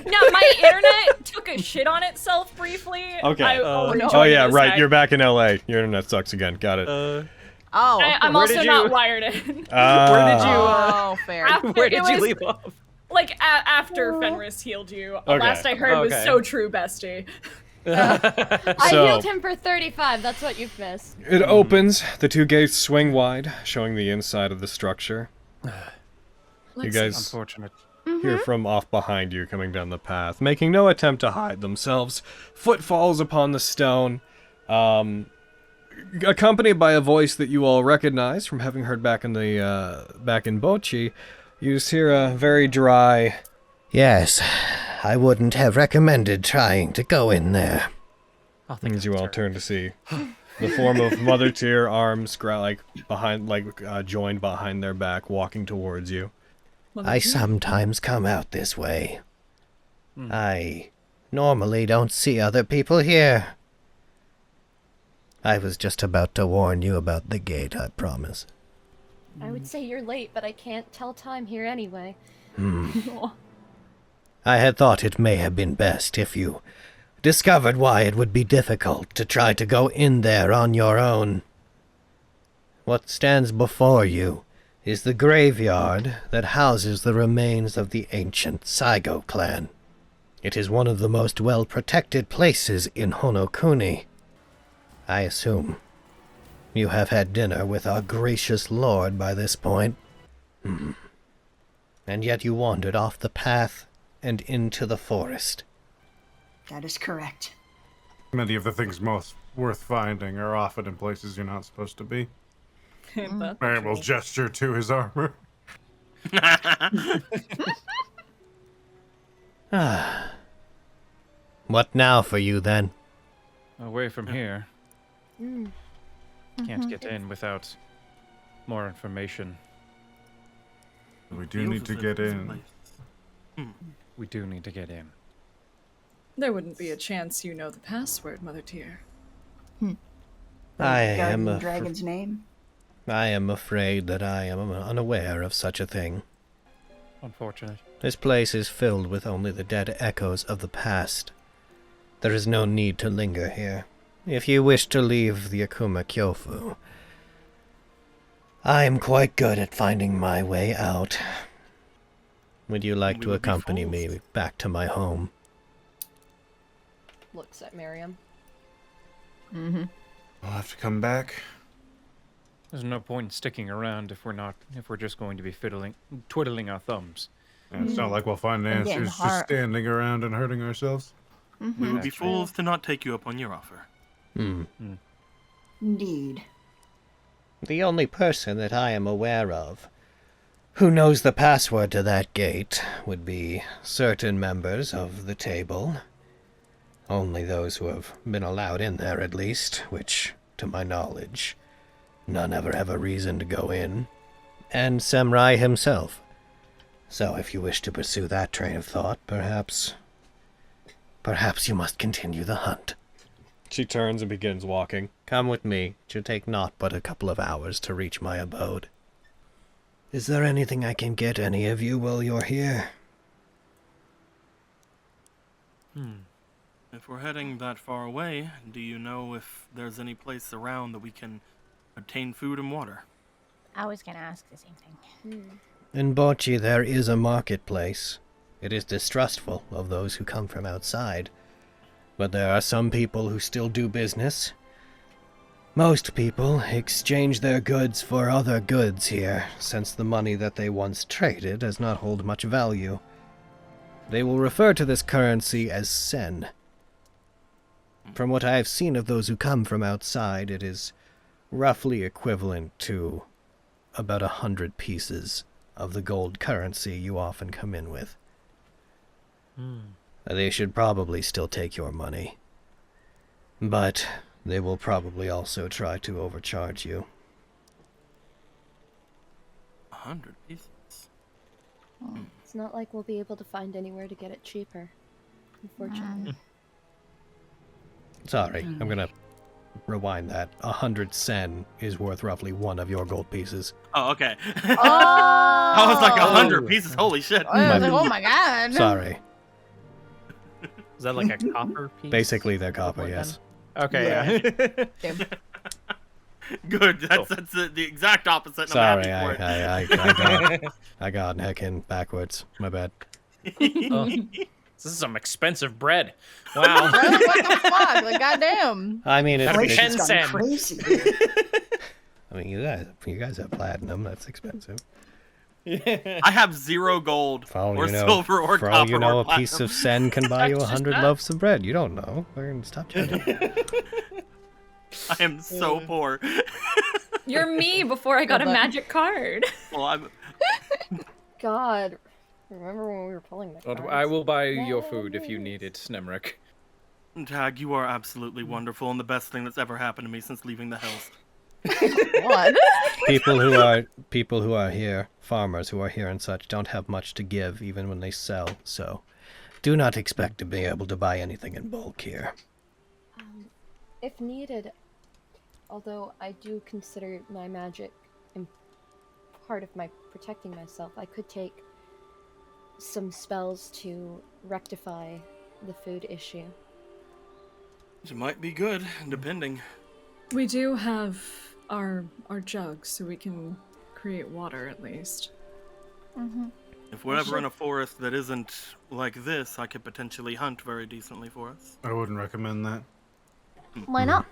No, my internet took a shit on itself briefly. Okay. No. Oh yeah, right. You're back in LA. Your internet sucks again. Got it. I'm where also did not you- wired in. Where did you? Oh, fair. Where did you leave off? Like after Fenris healed you. Last I heard was Okay. so true, bestie. I So- healed him for 35. That's what you've missed. It opens. The two gates swing wide, showing the inside of the structure. You guys Unfortunate. hear from off behind you coming down the path, making no attempt to hide themselves. Footfalls upon the stone, accompanied by a voice that you all recognize from having heard back in Bochi. You just hear a very dry, "Yes, I wouldn't have recommended trying to go in there." as you all turn to see the form of Mother Tear, arms joined behind their back, walking towards you. I sometimes come out this way. I normally don't see other people here. I was just about to warn you about the gate, I promise. I would say you're late, but I can't tell time here anyway. I had thought it may have been best if you discovered why it would be difficult to try to go in there on your own. What stands before you is the graveyard that houses the remains of the ancient Saigo clan. It is one of the most well-protected places in Honokuni. I assume you have had dinner with our gracious lord by this point. And yet you wandered off the path and into the forest. That is correct. Many of the things most worth finding are often in places you're not supposed to be. I will gesture to his armor. What now for you, then? Away from here. Can't get in without more information. We do need to get in. We do need to get in. There wouldn't be a chance you know the password, Mother Tear. I am Guardian Dragon's name? I am afraid that I am unaware of such a thing. Unfortunate. This place is filled with only the dead echoes of the past. There is no need to linger here. If you wish to leave the Akuma Kyofu, I am quite good at finding my way out. Would you like to accompany me back to my home? Looks at Miriam. I'll have to come back. There's no point in sticking around if we're just going to be twiddling our thumbs. Yeah, it's not like we'll find answers just standing around and hurting ourselves. We would be fools to not take you up on your offer. Indeed. The only person that I am aware of who knows the password to that gate would be certain members of the table. Only those who have been allowed in there, at least, which, to my knowledge, none ever have a reason to go in. And Samurai himself. So if you wish to pursue that train of thought, perhaps you must continue the hunt. She turns and begins walking. Come with me. It should take naught but a couple of hours to reach my abode. Is there anything I can get any of you while you're here? If we're heading that far away, do you know if there's any place around that we can obtain food and water? I was gonna ask the same thing. In Bochi there is a marketplace. It is distrustful of those who come from outside. But there are some people who still do business. Most people exchange their goods for other goods here, since the money that they once traded does not hold much value. They will refer to this currency as sen. From what I have seen of those who come from outside, it is roughly equivalent to about 100 pieces of the gold currency you often come in with. They should probably still take your money. But they will probably also try to overcharge you. 100 pieces? It's not like we'll be able to find anywhere to get it cheaper, unfortunately. Sorry, I'm gonna rewind that. 100 sen is worth roughly one of your gold pieces. Oh, okay. Oh! I was like 100 pieces. Holy shit. I was like, oh my god. Sorry. Is that like a copper piece? Basically, they're copper, yes. Okay, yeah. Good. That's the exact opposite. Sorry, I'm happy for it. I got heckin' backwards. My bad. Oh, this is some expensive bread. Wow. What the fuck? Like, goddamn. I mean, it's Inflation's 10 gotten cent. crazy. I mean, you guys have platinum. That's expensive. I have 0 gold or silver or for copper all you know, or a piece of sen can buy you 100 loaves of bread. You don't know. We're gonna stop judging. I am so poor. You're me before I got a magic card. Well, I'm... God, remember when we were pulling the cards? I will buy your food if you need it, Nemric. Tag, you are absolutely wonderful and the best thing that's ever happened to me since leaving the hills. What? People who are here, farmers who are here and such, don't have much to give even when they sell. So, do not expect to be able to buy anything in bulk here. If needed, although I do consider my magic part of my protecting myself, I could take some spells to rectify the food issue. It might be good, depending. We do have our jugs, so we can create water at least. If we're ever in a forest that isn't like this, I could potentially hunt very decently for us. I wouldn't recommend that. Why not?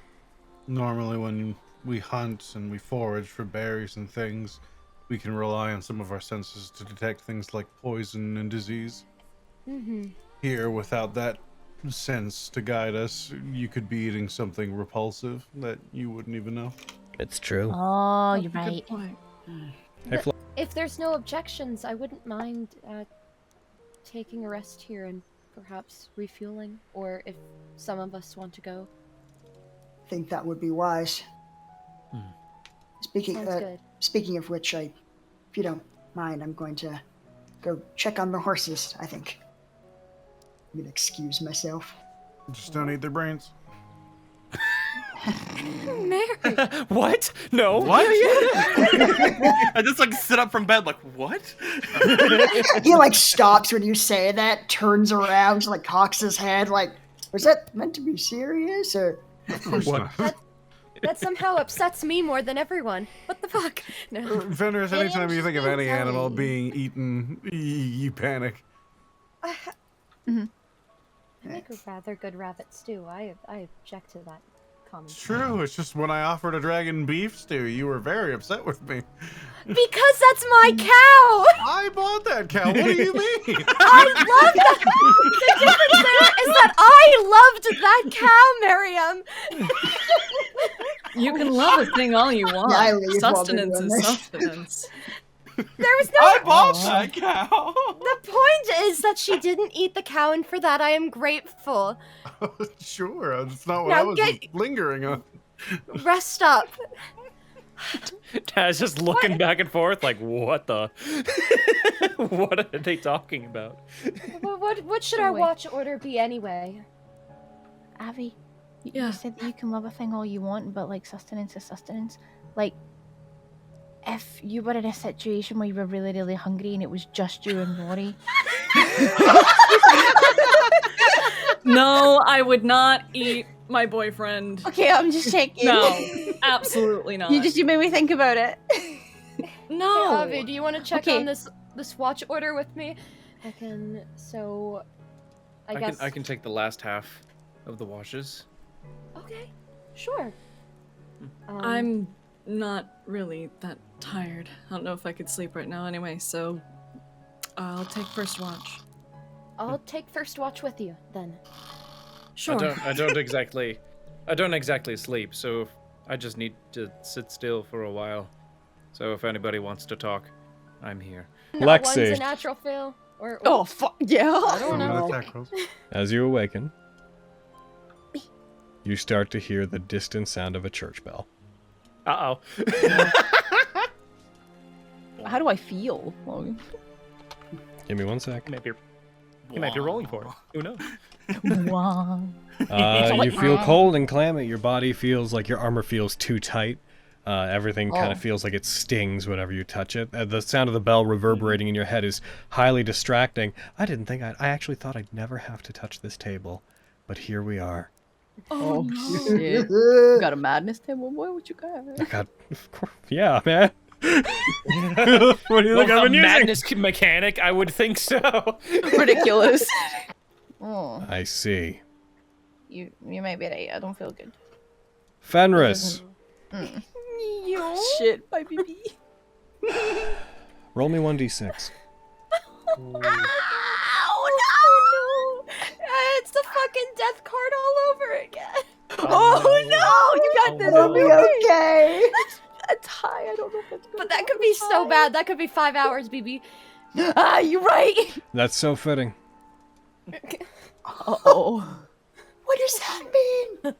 Normally when we hunt and we forage for berries and things, we can rely on some of our senses to detect things like poison and disease. Here, without that sense to guide us, you could be eating something repulsive that you wouldn't even know. It's true. Oh, you're Good right. point. If there's no objections, I wouldn't mind taking a rest here and perhaps refueling, or if some of us want to go. I think that would be wise. Sounds good. Speaking of which, if you don't mind, I'm going to go check on the horses, I think. I'm gonna excuse myself. Just don't eat their brains. Mary. What? No. What? I just like sit up from bed like, what? He like stops when you say that, turns around, just like cocks his head like, was that meant to be serious or? Of course not. That somehow upsets me more than everyone. What the fuck? No. Fenris, anytime you think of any animal being eaten, you panic. I make a rather good rabbit stew. I object to that comment. It's true. It's just when I offered a dragon beef stew, you were very upset with me. Because that's my cow! I bought that cow. What do you mean? I love that! The difference there is that I loved that cow, Miriam! You can love a thing all you want. I leave Sustenance while is they're doing sustenance. There was no. I bought that cow. The point is that she didn't eat the cow, and for that I am grateful. Sure, that's not what Now I was get- lingering on. Rest up. Dad's just looking back and forth like, what the? What are they talking about? What should our watch order be anyway? Avi, Yeah. you said that you can love a thing all you want, but like sustenance is sustenance. Like, if you were in a situation where you were really, really hungry and it was just you and Rory. No, I would not eat my boyfriend. Okay, I'm just checking. No, absolutely not. You made me think about it. No. Hey, Avi, do you want to check Okay. on this watch order with me? I can. So, I guess. I can take the last half of the washes. Okay, sure. I'm not really that tired. I don't know if I could sleep right now anyway, so I'll take first watch. I'll take first watch with you then. Sure. I don't exactly sleep, so I just need to sit still for a while. So if anybody wants to talk, I'm here. One's a Lexi, natural fail. Or Oh, fuck. Yeah. I don't know. Attack rolls. as you awaken, you start to hear the distant sound of a church bell. Uh-oh. How do I feel, Logan? Give me 1 sec. You might be rolling for it. Who knows? Wow. You feel cold and clammy. Your body feels like your armor feels too tight. Everything kind of feels like it stings whenever you touch it. The sound of the bell reverberating in your head is highly distracting. I actually thought I'd never have to touch this table, but here we are. Oh, shit. You got a madness table, boy? What you got? I got, of course, yeah, man. What do you think I've been using? Madness mechanic, I would think so. Ridiculous. Oh, I see. you might be right. I don't feel good. Fenris, Shit, my baby. roll me 1d6. Oh no! It's the fucking death card all over again. Oh no! You got this. It'll be okay. That's high. I don't know if that's good. But that could be so bad. That could be 5 hours, BB. Ah, you're right. That's so fitting. Uh-oh. What does that mean?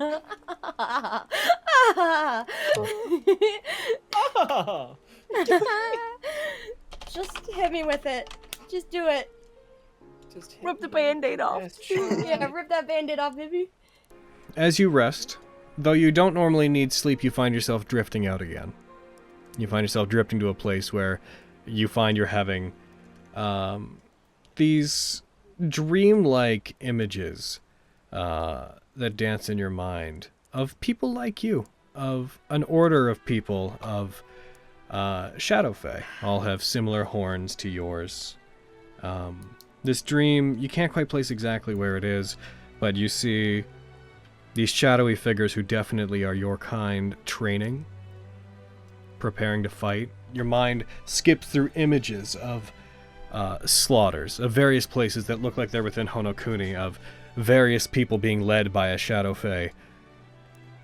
Just hit me with it. Just do it. Rip the band-aid off. Yeah, rip that band-aid off, baby. As you rest, though you don't normally need sleep, you find yourself drifting out again. You find yourself drifting to a place where you find you're having these dreamlike images that dance in your mind of people like you, of an order of people, of Shadow Fae. All have similar horns to yours. This dream, you can't quite place exactly where it is, but you see these shadowy figures who definitely are your kind training, preparing to fight. Your mind skips through images of slaughters, of various places that look like they're within Honokuni, of various people being led by a Shadow Fae,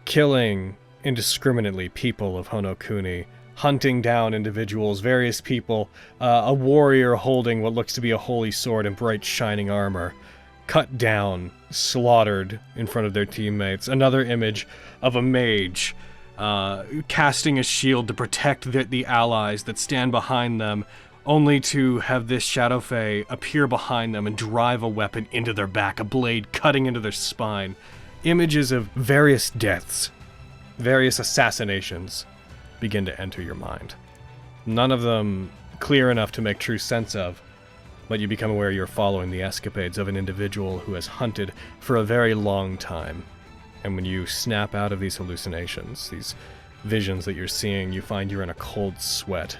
killing indiscriminately people of Honokuni, hunting down individuals, various people, a warrior holding what looks to be a holy sword in bright shining armor, cut down, slaughtered in front of their teammates. Another image of a mage casting a shield to protect the allies that stand behind them, only to have this Shadow Fae appear behind them and drive a weapon into their back, a blade cutting into their spine. Images of various deaths, various assassinations begin to enter your mind. None of them clear enough to make true sense of, but you become aware you're following the escapades of an individual who has hunted for a very long time. And when you snap out of these hallucinations, these visions that you're seeing, you find you're in a cold sweat.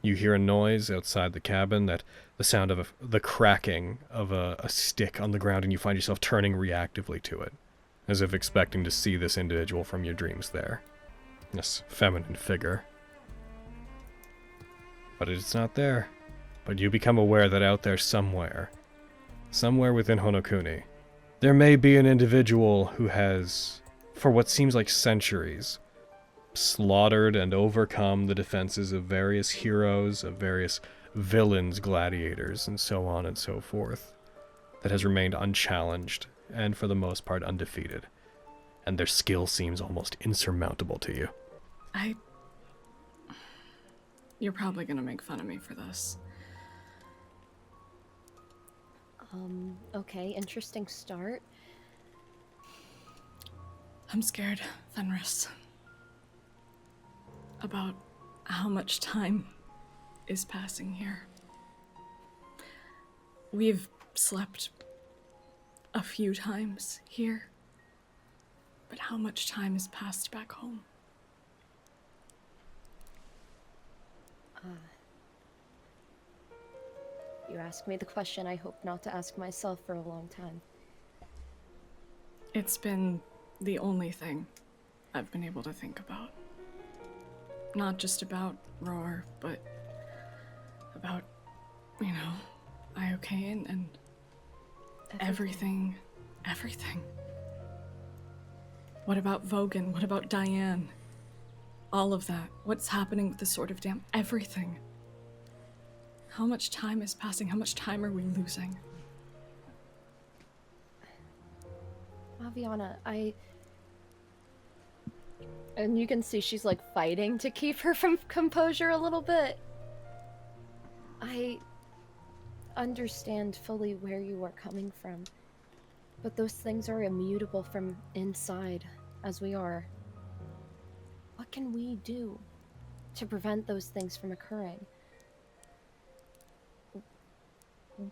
You hear a noise outside the cabin, the sound of the cracking of a stick on the ground, and you find yourself turning reactively to it, as if expecting to see this individual from your dreams there. This feminine figure. But it's not there. But you become aware that out there somewhere within Honokuni, there may be an individual who has, for what seems like centuries, slaughtered and overcome the defenses of various heroes, of various villains, gladiators, and so on and so forth, that has remained unchallenged, and for the most part undefeated. And their skill seems almost insurmountable to you. You're probably gonna make fun of me for this. Okay, interesting start. I'm scared, Fenris. About how much time is passing here. We've slept a few times here, but how much time has passed back home? You asked me the question I hope not to ask myself for a long time. It's been the only thing I've been able to think about. Not just about Roar, but about, you know, Iocane and everything. What about Vogan? What about Diane? All of that. What's happening with the Sword of Damn? Everything. How much time is passing? How much time are we losing? Aviana, and you can see she's like fighting to keep her from composure a little bit. I understand fully where you are coming from, but those things are immutable from inside, as we are. What can we do to prevent those things from occurring?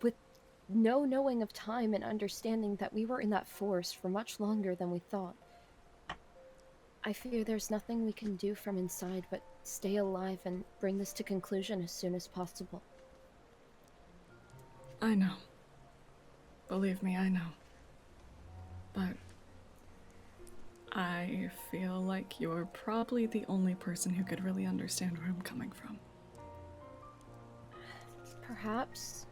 With no knowing of time and understanding that we were in that forest for much longer than we thought, I fear there's nothing we can do from inside but stay alive and bring this to conclusion as soon as possible. I know. Believe me, I know. But I feel like you're probably the only person who could really understand where I'm coming from. Perhaps.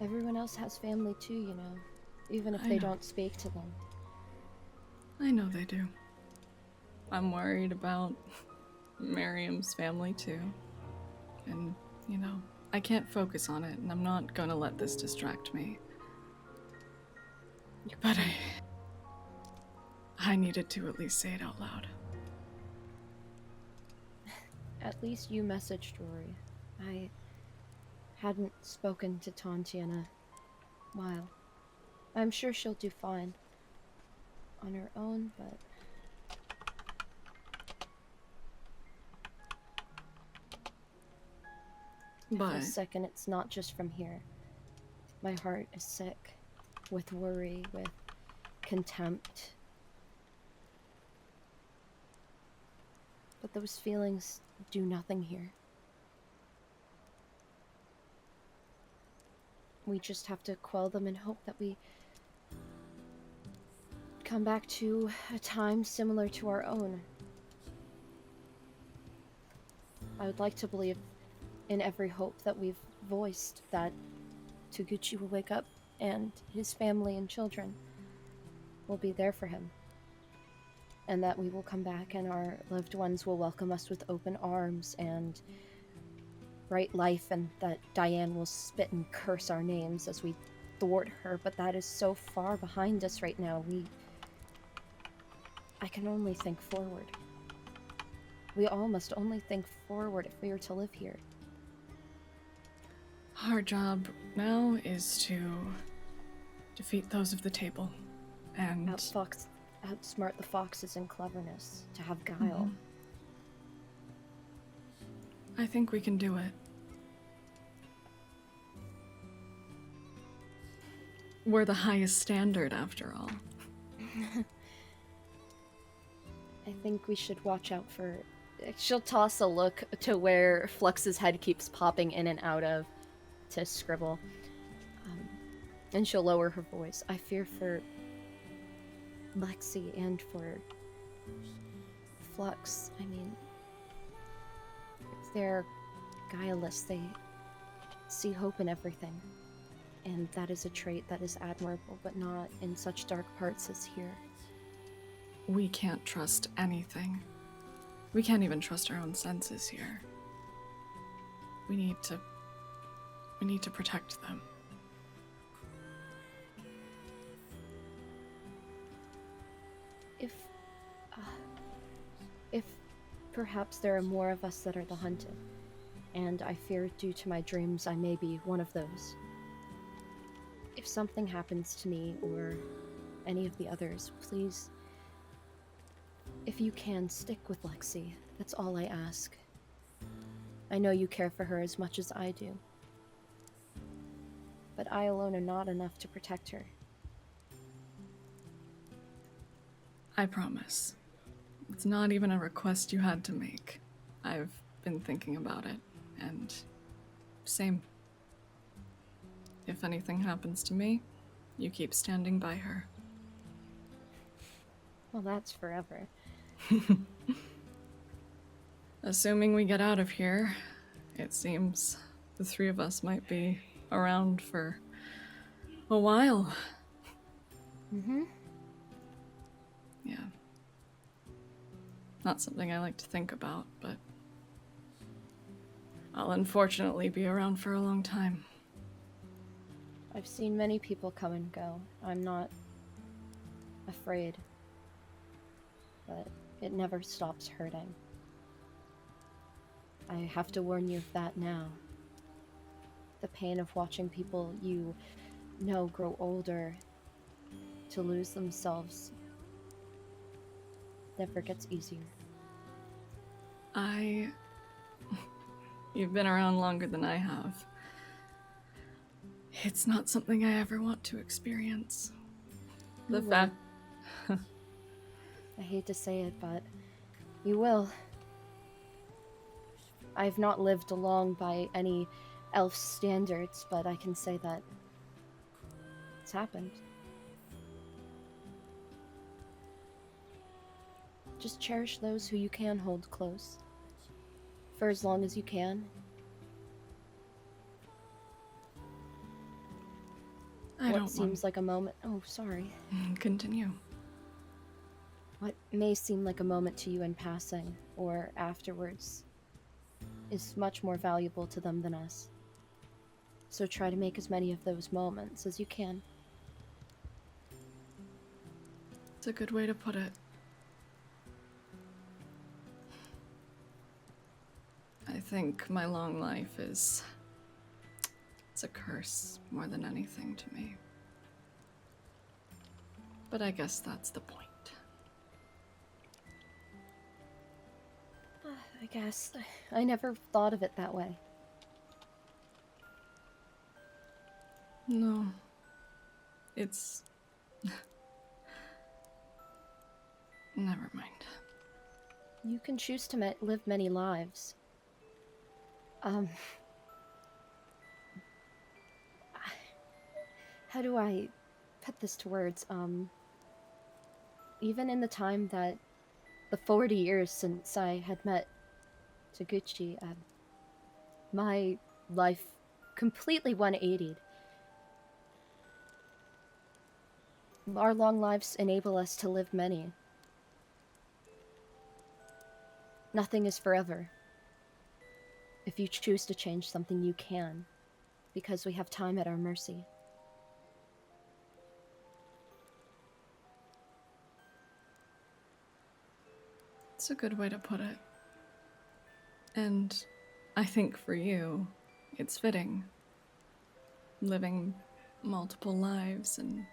Everyone else has family too, you know, even if they don't speak to them. I know they do. I'm worried about Miriam's family too. And, you know, I can't focus on it, and I'm not gonna let this distract me. But I needed to at least say it out loud. At least you messaged Rory. I hadn't spoken to Tanti in a while. I'm sure she'll do fine on her own, but... I feel sick, and it's not just from here. My heart is sick with worry, with contempt. But those feelings do nothing here. We just have to quell them and hope that we come back to a time similar to our own. I would like to believe in every hope that we've voiced that Toguchi will wake up and his family and children will be there for him. And that we will come back and our loved ones will welcome us with open arms and bright life, and that Diane will spit and curse our names as we thwart her, but that is so far behind us right now. I can only think forward. We all must only think forward if we are to live here. Our job now is to defeat those of the table and outsmart the foxes in cleverness, to have guile. Mm-hmm. I think we can do it. We're the highest standard, after all. I think we should watch out for... She'll toss a look to where Flux's head keeps popping in and out of to scribble. And she'll lower her voice. I fear for Lexi and for Flux. I mean, they're guileless. They see hope in everything. And that is a trait that is admirable, but not in such dark parts as here. We can't trust anything. We can't even trust our own senses here. We need to protect them. If perhaps there are more of us that are the hunted, and I fear due to my dreams I may be one of those. If something happens to me or any of the others, please, if you can, stick with Lexi. That's all I ask. I know you care for her as much as I do. But I alone are not enough to protect her. I promise. It's not even a request you had to make. I've been thinking about it. And same. If anything happens to me, you keep standing by her. Well, that's forever. Assuming we get out of here, it seems the three of us might be around for a while. Mm-hmm. Yeah. Not something I like to think about, but I'll unfortunately be around for a long time. I've seen many people come and go. I'm not afraid, but it never stops hurting. I have to warn you of that now. The pain of watching people you know grow older to lose themselves never gets easier. You've been around longer than I have. It's not something I ever want to experience. The You fact... will. I hate to say it, but you will. I've not lived long by any elf standards, but I can say that it's happened. Just cherish those who you can hold close. For as long as you can. What seems like a moment... Oh, sorry. Continue. What may seem like a moment to you in passing, or afterwards, is much more valuable to them than us. So try to make as many of those moments as you can. It's a good way to put it. I think my long life it's a curse more than anything to me. But I guess that's the point. I guess. I never thought of it that way. No. It's... Never mind. You can choose to live many lives. How do I put this to words? Even in the time that the 40 years since I had met Taguchi, my life completely 180'd. Our long lives enable us to live many. Nothing is forever. If you choose to change something, you can, because we have time at our mercy. It's a good way to put it. And I think for you, it's fitting. Living multiple lives and,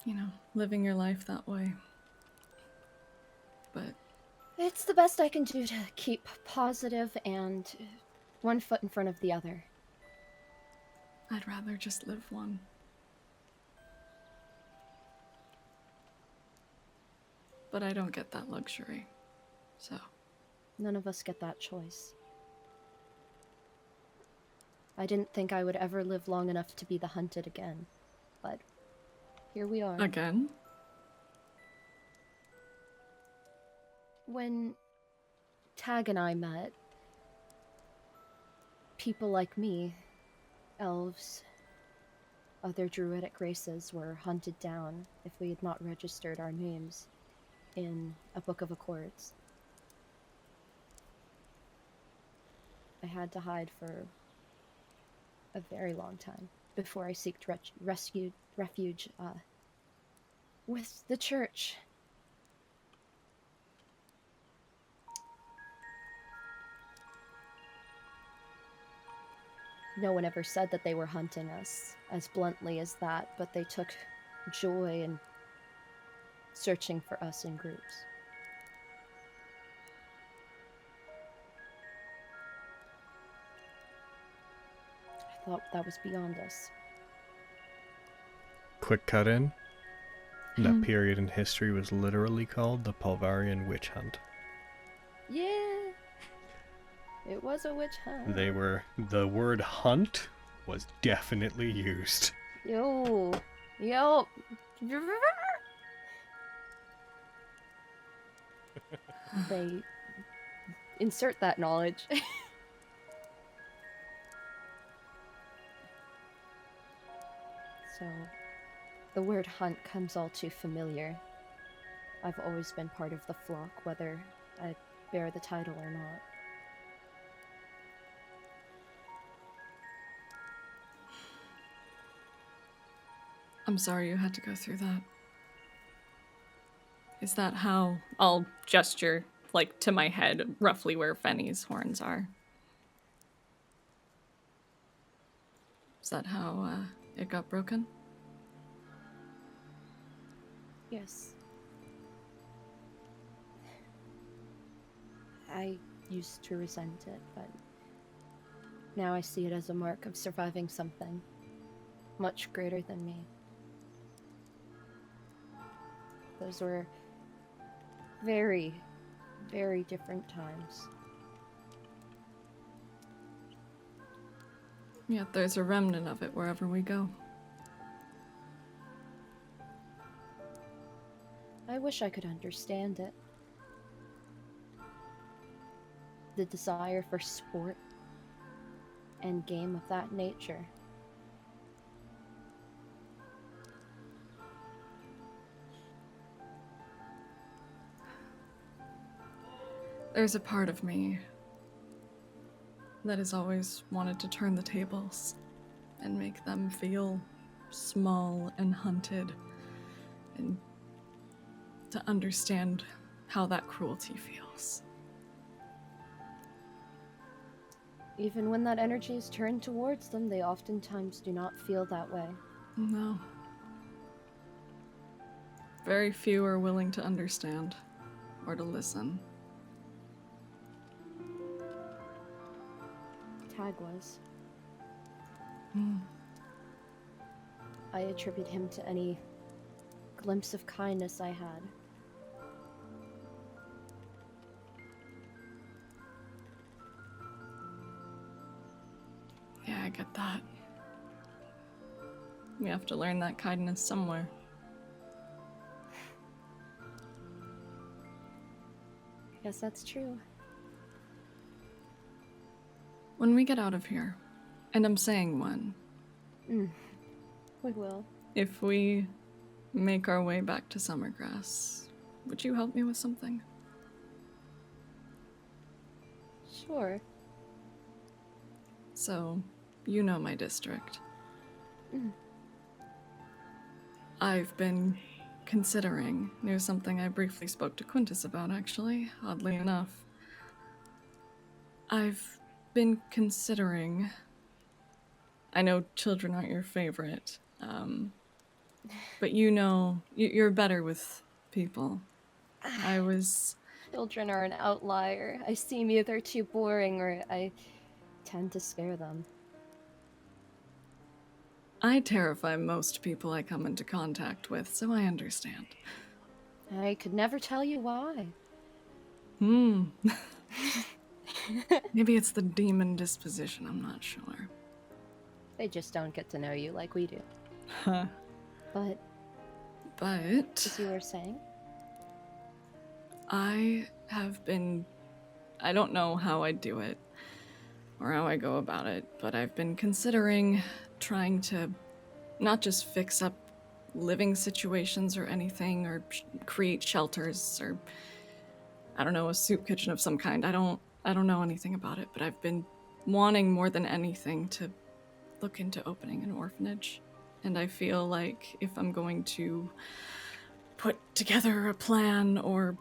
you know, living your life that way. But it's the best I can do to keep positive and one foot in front of the other. I'd rather just live one. But I don't get that luxury, so. None of us get that choice. I didn't think I would ever live long enough to be the hunted again, but here we are. Again? When Tag and I met, people like me, elves, other druidic races were hunted down if we had not registered our names in a book of accords. I had to hide for a very long time before I sought refuge with the church. No one ever said that they were hunting us as bluntly as that, but they took joy in searching for us in groups. I thought that was beyond us. Quick cut in. That period in history was literally called the Pulvarian Witch Hunt. Yeah! It was a witch hunt. The word hunt was definitely used. Yo. They insert that knowledge. So, the word hunt comes all too familiar. I've always been part of the flock, whether I bear the title or not. I'm sorry you had to go through that. Is that how... I'll gesture, like, to my head, roughly where Fenny's horns are. Is that how, it got broken? Yes. I used to resent it, but now I see it as a mark of surviving something much greater than me. Those were very, very different times. Yet there's a remnant of it wherever we go. I wish I could understand it. The desire for sport and game of that nature. There's a part of me that has always wanted to turn the tables and make them feel small and hunted, and to understand how that cruelty feels. Even when that energy is turned towards them, they oftentimes do not feel that way. No. Very few are willing to understand or to listen. Tag was. Mm. I attribute him to any glimpse of kindness I had. Yeah, I get that. We have to learn that kindness somewhere. Yes, that's true. When we get out of here, and I'm saying when, We will. if we make our way back to Summergrass, would you help me with something? Sure. So, you know my district. Mm. I've been considering, it was something I briefly spoke to Quintus about actually, oddly enough. I've been considering, I know children aren't your favorite, but you know, you're better with people. I was... Children are an outlier. I seem either too boring or I tend to scare them. I terrify most people I come into contact with, so I understand. I could never tell you why. Maybe it's the demon disposition, I'm not sure. They just don't get to know you like we do. Huh. But... But... as you were saying? I have been... I don't know how I do it, or how I go about it, but I've been considering trying to not just fix up living situations or anything, or create shelters, or I don't know, a soup kitchen of some kind. I don't know anything about it, but I've been wanting more than anything to look into opening an orphanage. And I feel like if I'm going to put together a plan or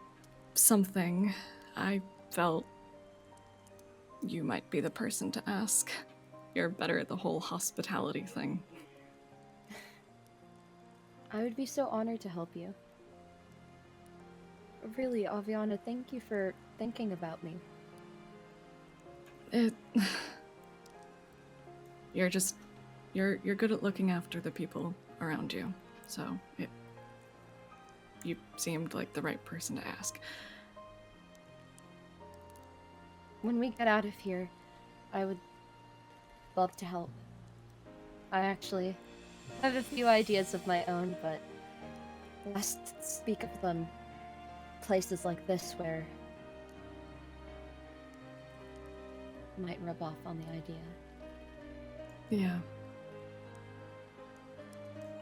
something, I felt you might be the person to ask. You're better at the whole hospitality thing. I would be so honored to help you. Really, Aviana, thank you for thinking about me. You're good at looking after the people around you, so you seemed like the right person to ask. when we get out of here, I would love to help. I actually have a few ideas of my own, but let's speak of them places like this where might rub off on the idea. Yeah.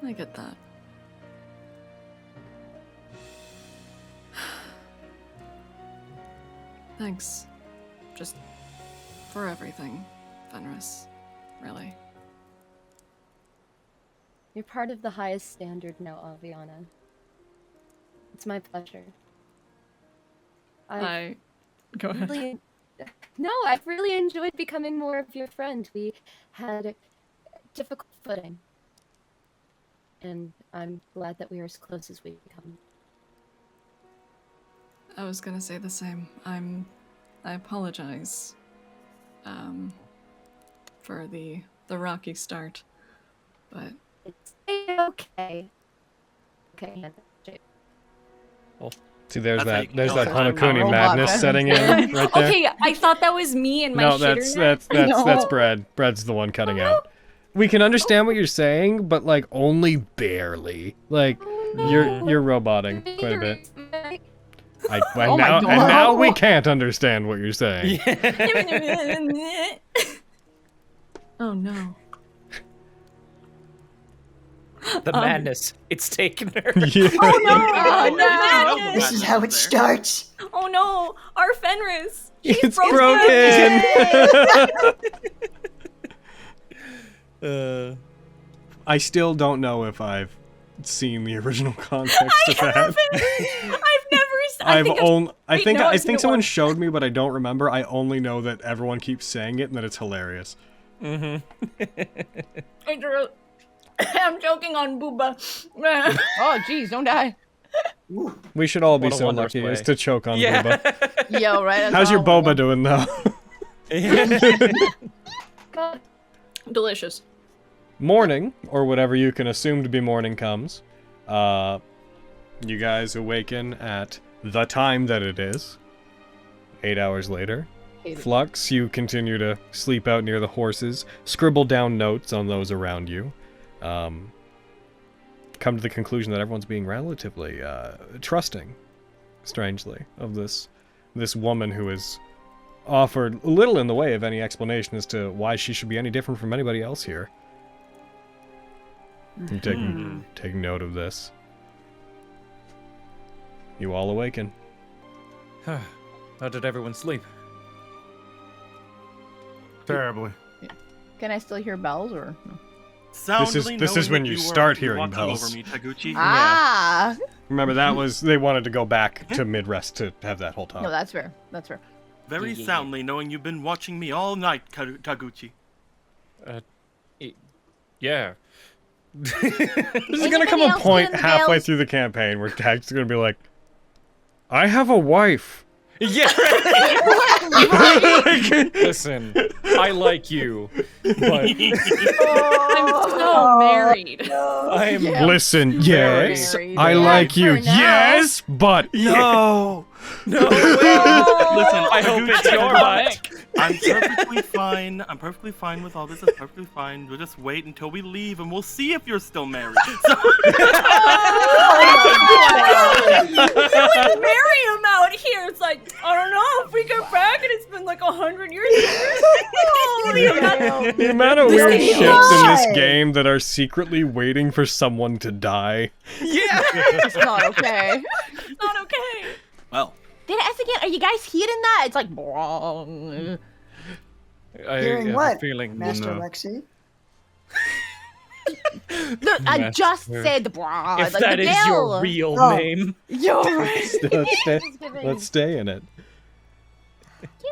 I get that. Thanks. Just for everything, Fenris. Really. You're part of the highest standard now, Aviana. It's my pleasure. Go ahead. Really, no, I've really enjoyed becoming more of your friend. We had difficult footing. And I'm glad that we are as close as we've become. I was gonna say the same. I apologize for the rocky start, but it's okay. Okay. See, there's That's how you that can there's tell that I'm Hanokuni not madness robot. setting in right there. Okay, I thought that was me and my No, shitter that's Brad. Brad's the one cutting out. We can understand what you're saying, but like only barely. Like you're roboting quite a bit. Oh my God. And now we can't understand what you're saying. oh no. The madness. It's taken her. Yeah. Oh no! Oh, no! This is how it starts. Oh no! Our Fenris! It's broken! I still don't know if I've seen the original context of that. I've never I think noticed it someone once. showed me, but I don't remember. I only know that everyone keeps saying it and that it's hilarious. I'm joking on Booba. Oh, jeez, don't die. We should all be What a so wondrous lucky way. as to choke on Yeah. boba. Yo, right? that's How's your all. boba doing though? God. Delicious. Morning, or whatever you can assume to be morning, comes. You guys awaken at the time that it is. 8 hours later. Flux, you continue to sleep out near the horses, scribble down notes on those around you. Come to the conclusion that everyone's being relatively trusting, strangely, of this woman who has offered little in the way of any explanation as to why she should be any different from anybody else here. I'm taking note of this. You all awaken. How did everyone sleep? Terribly. Can I still hear bells or? No? Soundly this is knowing when that you were start hearing walking bells. Over me, Taguchi. Ah! Remember, that was they wanted to go back to mid-rest to have that whole talk. No, that's fair. That's fair. Very soundly knowing you've been watching me all night, Taguchi. Yeah. There's gonna come a point halfway through the campaign where Tag's gonna be like, I have a wife. Yeah. Listen, I like you, but I'm so married. I'm Listen, yes, married. I Yeah, like you, for now. yes, but no. no way. Listen, I hope Taguchi, it's your butt. I'm perfectly fine. I'm perfectly fine with all this. It's perfectly fine. We'll just wait until we leave, and we'll see if you're still married. So, You marry him out here. It's like, I don't know if we get back and it's been like 100 years. The amount of weird is ships in this why. game that are secretly waiting for someone to die. Yeah. It's not okay. It's not okay. well, Did it ask again? Are you guys hearing that? It's like. Brong. I Hearing have what, a feeling. Master No. Lexi? Look, I just Master. said brong. If like that the is your bell. real Oh. name. Yo. Let's stay in it.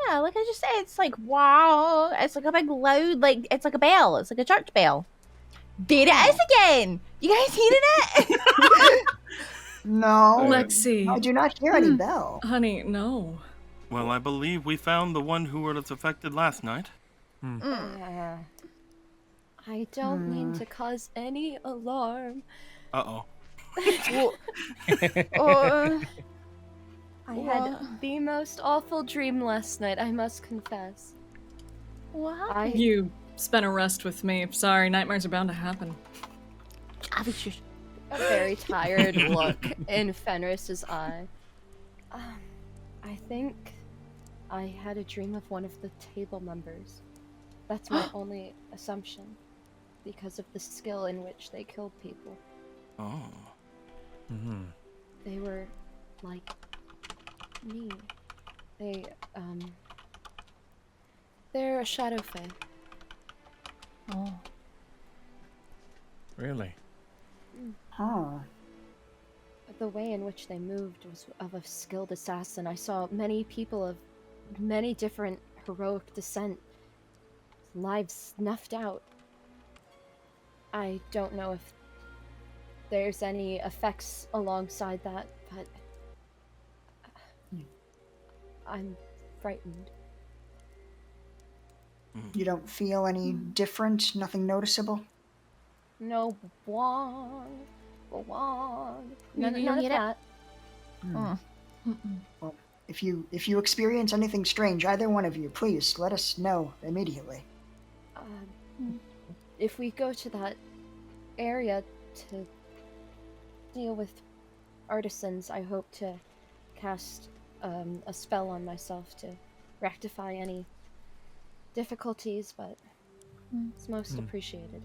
Yeah, like I just said, it's like wow. It's like a big loud, like it's like a bell. It's like a church bell. There it is again. You guys hearing it? No. Lexi. I do not hear any bell. Honey, no. well, I believe we found the one who was affected last night. I don't mean to cause any alarm. Uh-oh. Well, I had the most awful dream last night, I must confess. What happened? You spent a rest with me. Sorry, nightmares are bound to happen. A very tired look in Fenris's eye. I think I had a dream of one of the table members. That's my only assumption, because of the skill in which they killed people. Oh. Mm-hmm. They were like me. They're a shadow fae. Oh. Really? Huh. The way in which they moved was of a skilled assassin. I saw many people of many different heroic descent, lives snuffed out. I don't know if there's any effects alongside that, but I'm frightened. You don't feel any different? Nothing noticeable? No, wong. None You of get it? that. Well, if you experience anything strange, either one of you, please let us know immediately. If we go to that area to deal with artisans, I hope to cast a spell on myself to rectify any difficulties, but it's most appreciated.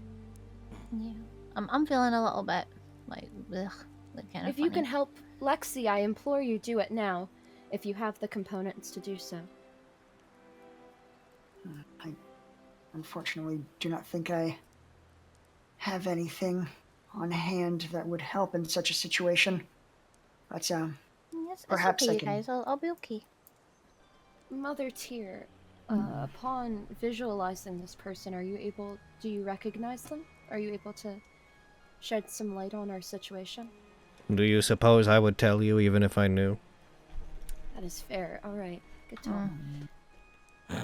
Yeah. I'm feeling a little bit like, ugh, like kind of If you can help Lexi, I implore you, do it now, if you have the components to do so. I unfortunately do not think I have anything on hand that would help in such a situation. But Yes, perhaps it's okay, I you can... guys. I'll be okay. Mother Tyr, upon visualizing this person, do you recognize them? Are you able to shed some light on our situation? Do you suppose I would tell you even if I knew? That is fair. Alright, good talk.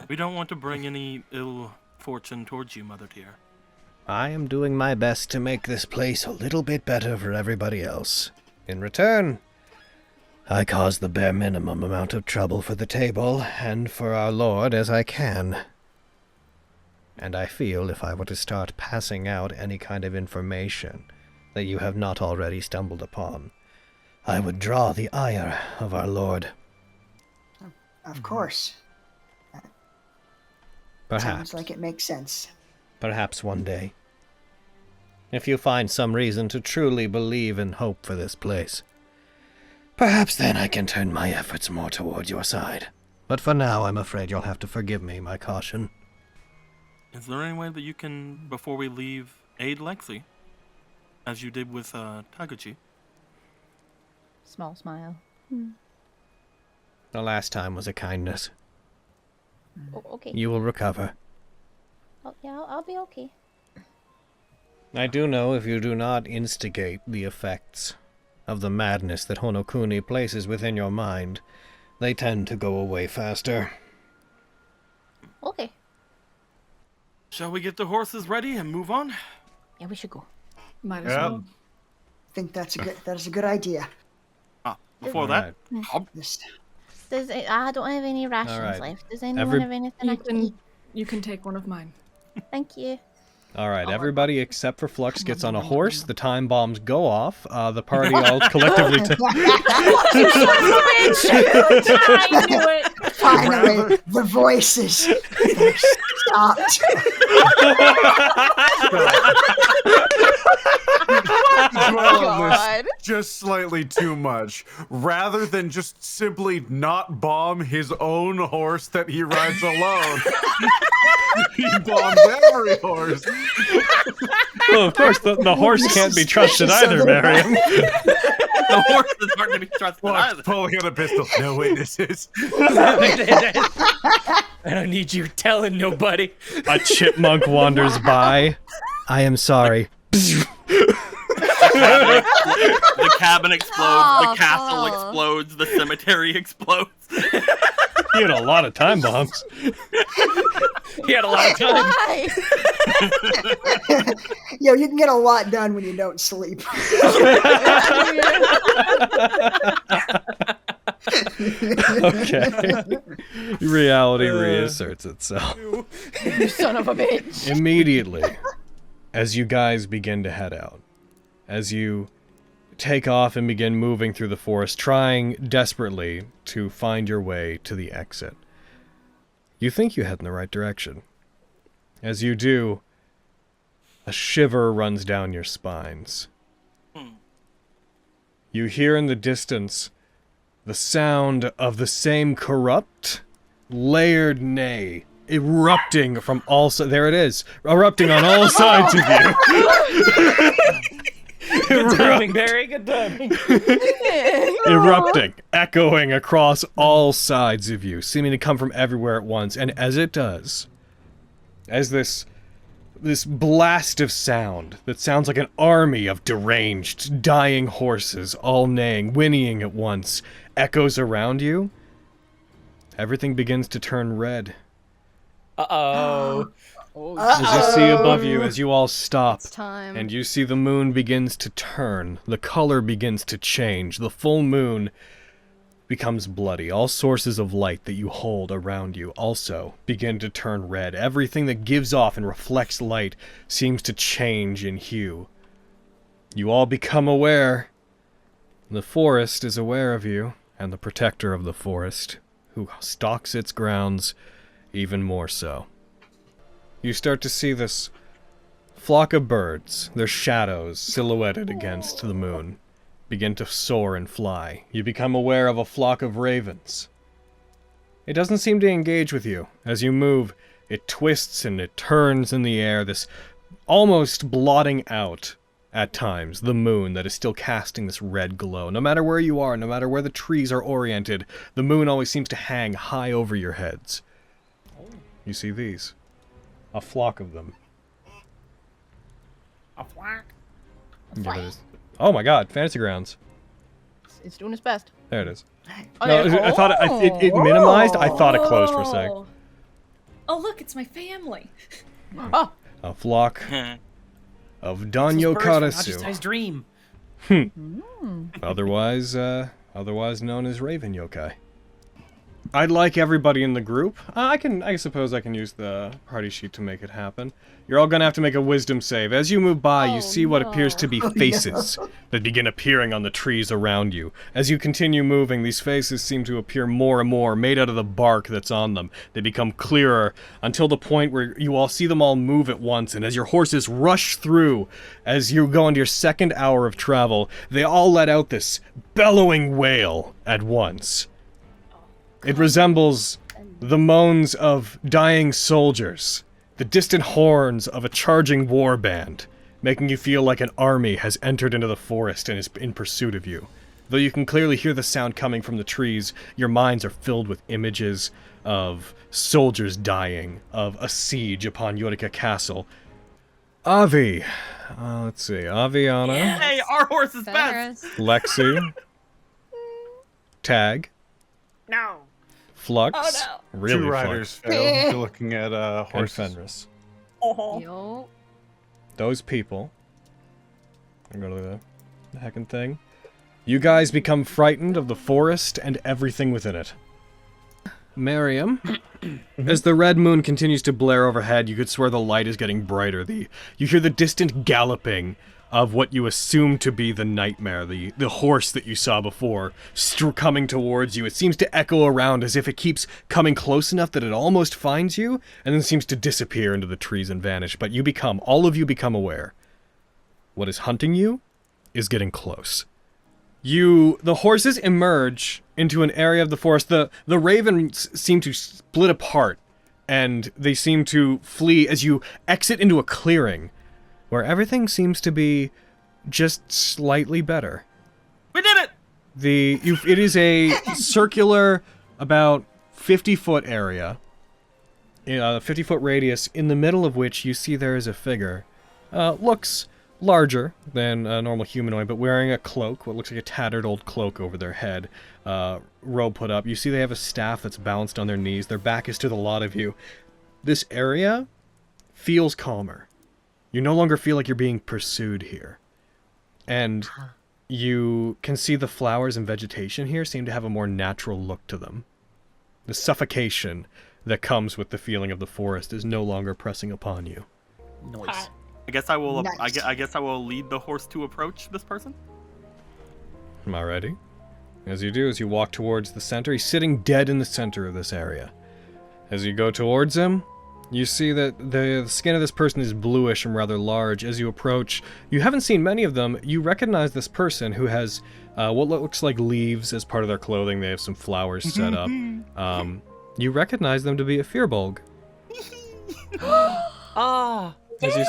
We don't want to bring any ill fortune towards you, Mother Tyr. I am doing my best to make this place a little bit better for everybody else. In return, I cause the bare minimum amount of trouble for the table and for our Lord as I can. And I feel if I were to start passing out any kind of information that you have not already stumbled upon, I would draw the ire of our Lord. Of course. Perhaps. Sounds like it makes sense. Perhaps one day. If you find some reason to truly believe and hope for this place, perhaps then I can turn my efforts more toward your side. But for now, I'm afraid you'll have to forgive me my caution. Is there any way that you can, before we leave, aid Lexi? As you did with Taguchi? Small smile. The last time was a kindness. Oh, okay. You will recover. Oh, yeah, I'll be okay. I do know if you do not instigate the effects of the madness that Honokuni places within your mind, they tend to go away faster. Okay. Shall we get the horses ready and move on? Yeah, we should go. Might as well. I think that is a good idea. Before that, This... I don't have any rations Alright. left. Does anyone have anything I can eat? You can take one of mine. Thank you. Alright, everybody except for Flux gets on a horse, the time bombs go off, the party all collectively... Finally, the voices stopped. God. Just slightly too much. Rather than just simply not bomb his own horse that he rides alone, he bombs every horse. Well, of course, the horse can't be trusted either, Mariam. The horses aren't to be trusted either. Pulling out a pistol. No witnesses. I don't need you telling nobody. A chipmunk wanders by. I am sorry. The cabin explodes, the castle Paul. explodes, the cemetery explodes. He had a lot of time bombs. He had a lot of time. Yo, you can get a lot done when you don't sleep. Okay. Reality reasserts itself. You son of a bitch. Immediately, as you guys begin to head out, as you take off and begin moving through the forest, trying desperately to find your way to the exit, you think you head in the right direction. As you do, a shiver runs down your spines. You hear in the distance the sound of the same corrupt, layered neigh erupting from all sides. There it is, erupting on all sides of you. Good timing, Barry. Good timing. Erupting, echoing across all sides of you, seeming to come from everywhere at once. And as it does, as this blast of sound that sounds like an army of deranged, dying horses, all neighing, whinnying at once, echoes around you, everything begins to turn red. Uh-oh. As you see above you, as you all stop, It's time. and you see the moon begins to turn, the color begins to change, the full moon becomes bloody. All sources of light that you hold around you also begin to turn red. Everything that gives off and reflects light seems to change in hue. You all become aware. The forest is aware of you, and the protector of the forest, who stalks its grounds even more so. You start to see this flock of birds, their shadows silhouetted against the moon, begin to soar and fly. You become aware of a flock of ravens. It doesn't seem to engage with you. As you move, it twists and it turns in the air, this almost blotting out, at times, the moon that is still casting this red glow. No matter where you are, no matter where the trees are oriented, the moon always seems to hang high over your heads. You see these. A flock of them. A flock? Yeah, there is. Oh my god, Fantasy Grounds. It's doing its best. There it is. Oh, No, there- I thought it minimized. I thought it closed for a sec. Oh, look, it's my family. Oh, A flock of Danyo Karasu, His dream. otherwise known as Raven Yokai. I'd like everybody in the group. I suppose I can use the party sheet to make it happen. You're all gonna have to make a wisdom save. As you move by, you see what appears to be faces that begin appearing on the trees around you. As you continue moving, these faces seem to appear more and more, made out of the bark that's on them. They become clearer until the point where you all see them all move at once, and as your horses rush through, as you go into your second hour of travel, they all let out this bellowing wail at once. It resembles the moans of dying soldiers, the distant horns of a charging war band, making you feel like an army has entered into the forest and is in pursuit of you. Though you can clearly hear the sound coming from the trees, your minds are filled with images of soldiers dying, of a siege upon Yorica Castle. Avi. Let's see. Aviana. Hey, our horse is best. Lexi. Tag. No. Flux. Oh, no. Really Two riders failed. You're looking at And horses. Fenris. Yo. Those people. I'll go to the heckin' thing. You guys become frightened of the forest and everything within it. Miriam, as the red moon continues to blare overhead, you could swear the light is getting brighter. You hear the distant galloping of what you assume to be the nightmare, the horse that you saw before, coming towards you. It seems to echo around as if it keeps coming close enough that it almost finds you, and then seems to disappear into the trees and vanish. But all of you become aware. What is hunting you is getting close. The horses emerge into an area of the forest. The ravens seem to split apart, and they seem to flee as you exit into a clearing, where everything seems to be just slightly better. We did it! It is a circular, about 50-foot area, 50-foot radius, in the middle of which you see there is a figure. Looks larger than a normal humanoid, but wearing a cloak, what looks like a tattered old cloak over their head, robe put up. You see they have a staff that's balanced on their knees. Their back is to the lot of you. This area feels calmer. You no longer feel like you're being pursued here. And you can see the flowers and vegetation here seem to have a more natural look to them. The suffocation that comes with the feeling of the forest is no longer pressing upon you. Noise. I guess I will. Nice. I guess I will lead the horse to approach this person. Am I ready? As you do, as you walk towards the center, he's sitting dead in the center of this area. As you go towards him, you see that the skin of this person is bluish and rather large. As you approach, you haven't seen many of them. You recognize this person who has what looks like leaves as part of their clothing. They have some flowers set up. You recognize them to be a Firbolg. Ah! As you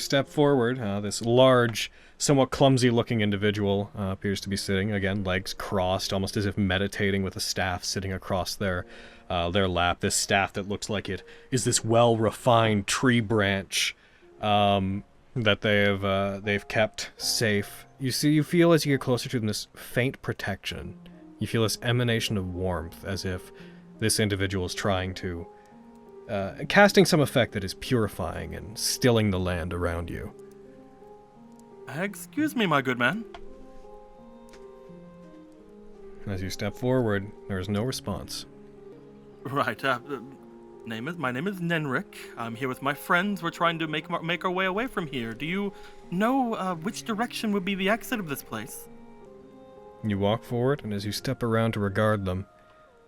step forward, this large, somewhat clumsy-looking individual appears to be sitting, again, legs crossed, almost as if meditating, with a staff sitting across their lap. This staff that looks like it is this well-refined tree branch that they've kept safe. You feel as you get closer to them this faint protection. You feel this emanation of warmth, as if this individual is trying to casting some effect that is purifying and stilling the land around you. Excuse me, my good man. As you step forward, there is no response. Right. My name is Nenrik. I'm here with my friends. We're trying to make our way away from here. Do you know which direction would be the exit of this place? You walk forward, and as you step around to regard them,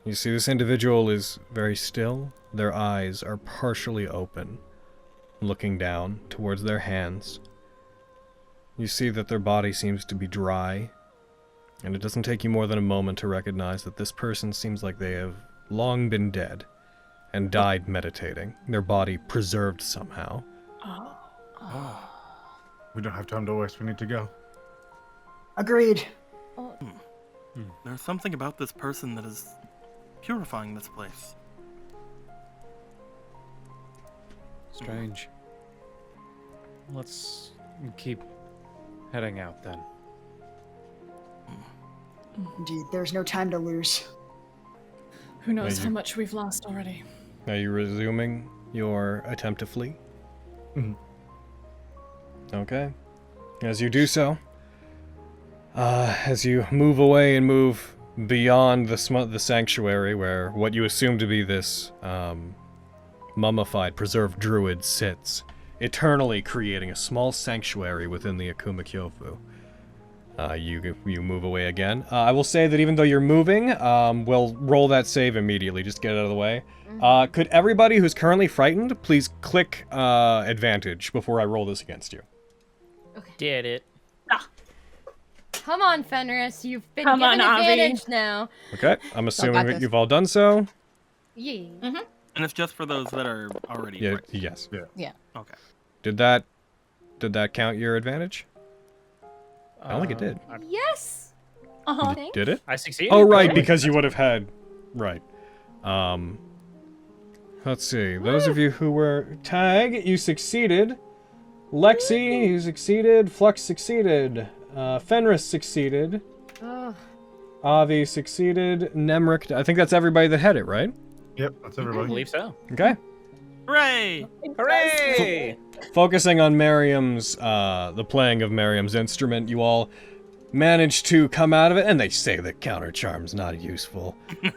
you see this individual is very still. Their eyes are partially open, looking down towards their hands. You see that their body seems to be dry, and it doesn't take you more than a moment to recognize that this person seems like they have long been dead and died meditating, their body preserved somehow. We don't have time to waste. We need to go. Agreed. There's something about this person that is purifying this place. Strange. Let's keep heading out then. Indeed, there's no time to lose. Who knows Yeah, how much we've lost already? Are you resuming your attempt to flee? Mhm. Okay. As you do so, as you move away and move beyond the sanctuary where what you assume to be this mummified, preserved druid sits, eternally creating a small sanctuary within the Akuma Kyofu. You move away again. I will say that even though you're moving, we'll roll that save immediately, just get it out of the way. Could everybody who's currently frightened please click advantage before I roll this against you? Okay. Did it. Come on, Fenris. You've been Come given on, Avi. advantage now. Okay, I'm assuming got that this. you've all done so. Yeah. And it's just for those that are already Yeah, friends. yes. Okay. Did that count your advantage? I don't think it did. Yes. Uh-huh. Thanks. Did it? I succeeded. Oh, right, Correct. because you would have had... Right. Let's see. Those of you who were... Tag, you succeeded. Lexi, you succeeded. Flux succeeded. Fenris succeeded. Ugh. Avi succeeded. Nemric... I think that's everybody that had it, right? Yep, that's I everybody. believe so. Okay. Hooray! Hooray! Focusing on Miriam's... the playing of Miriam's instrument, you all managed to come out of it, and they say that counter charm's not useful. Who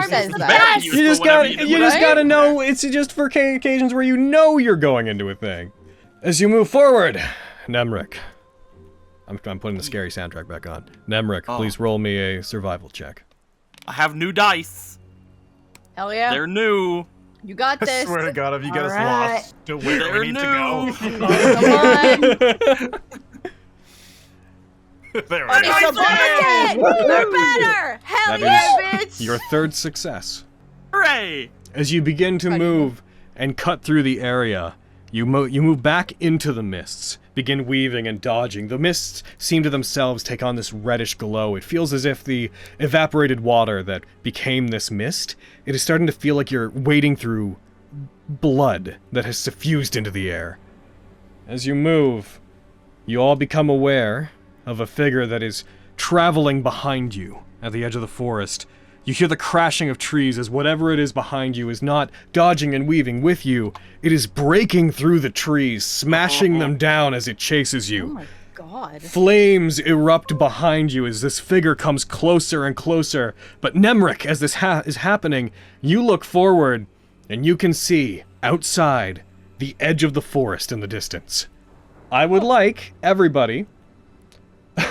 says that? Very You useful just whenever got you do you it. just gotta know it's just for occasions where you know you're going into a thing. As you move forward, Nemric. I'm putting the scary soundtrack back on. Nemric, Oh. please roll me a survival check. I have new dice. Hell yeah. They're new. You got I this. swear to God, if you get us Alright. lost to where They're we need new. to Come on. go. There we It's go. a bucket! We're better! Hell That yeah, is bitch! your third success. Hooray! As you begin to move and cut through the area, you move back into the mists, begin weaving and dodging. The mists seem to themselves take on this reddish glow. It feels as if the evaporated water that became this mist, it is starting to feel like you're wading through blood that has suffused into the air. As you move, you all become aware of a figure that is traveling behind you at the edge of the forest. You hear the crashing of trees as whatever it is behind you is not dodging and weaving with you. It is breaking through the trees, smashing them down as it chases you. God. Flames erupt behind you as this figure comes closer and closer. But Nemric, as this is happening, you look forward and you can see outside the edge of the forest in the distance. I would like everybody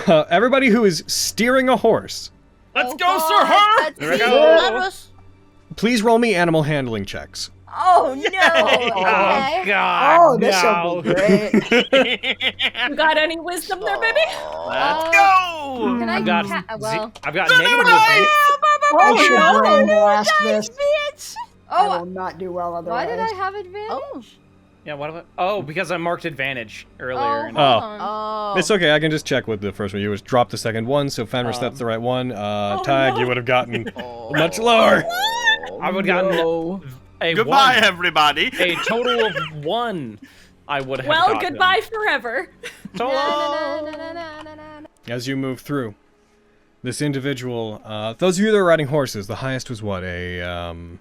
who is steering a horse, Let's go, Sir Her! Here we go. please roll me animal handling checks. Oh no! Oh God! Oh, this will be great. You got any wisdom there, baby? Let's go! Can I I've got, well, I've got negative wisdom. I should brain blast this. Bitch. I will not do well why otherwise. did I have advantage? Oh. Yeah, what about? Oh, because I marked advantage earlier. hold Oh. on. Oh. It's okay, I can just check with the first one. You was drop the second one, so Fenris, that's the right one. Tag, you would have gotten much lower. I would have gotten a Goodbye, one. everybody. A total of 1. I would have. Well, gotten. goodbye forever. As you move through, this individual, those of you that are riding horses, the highest was what, 28.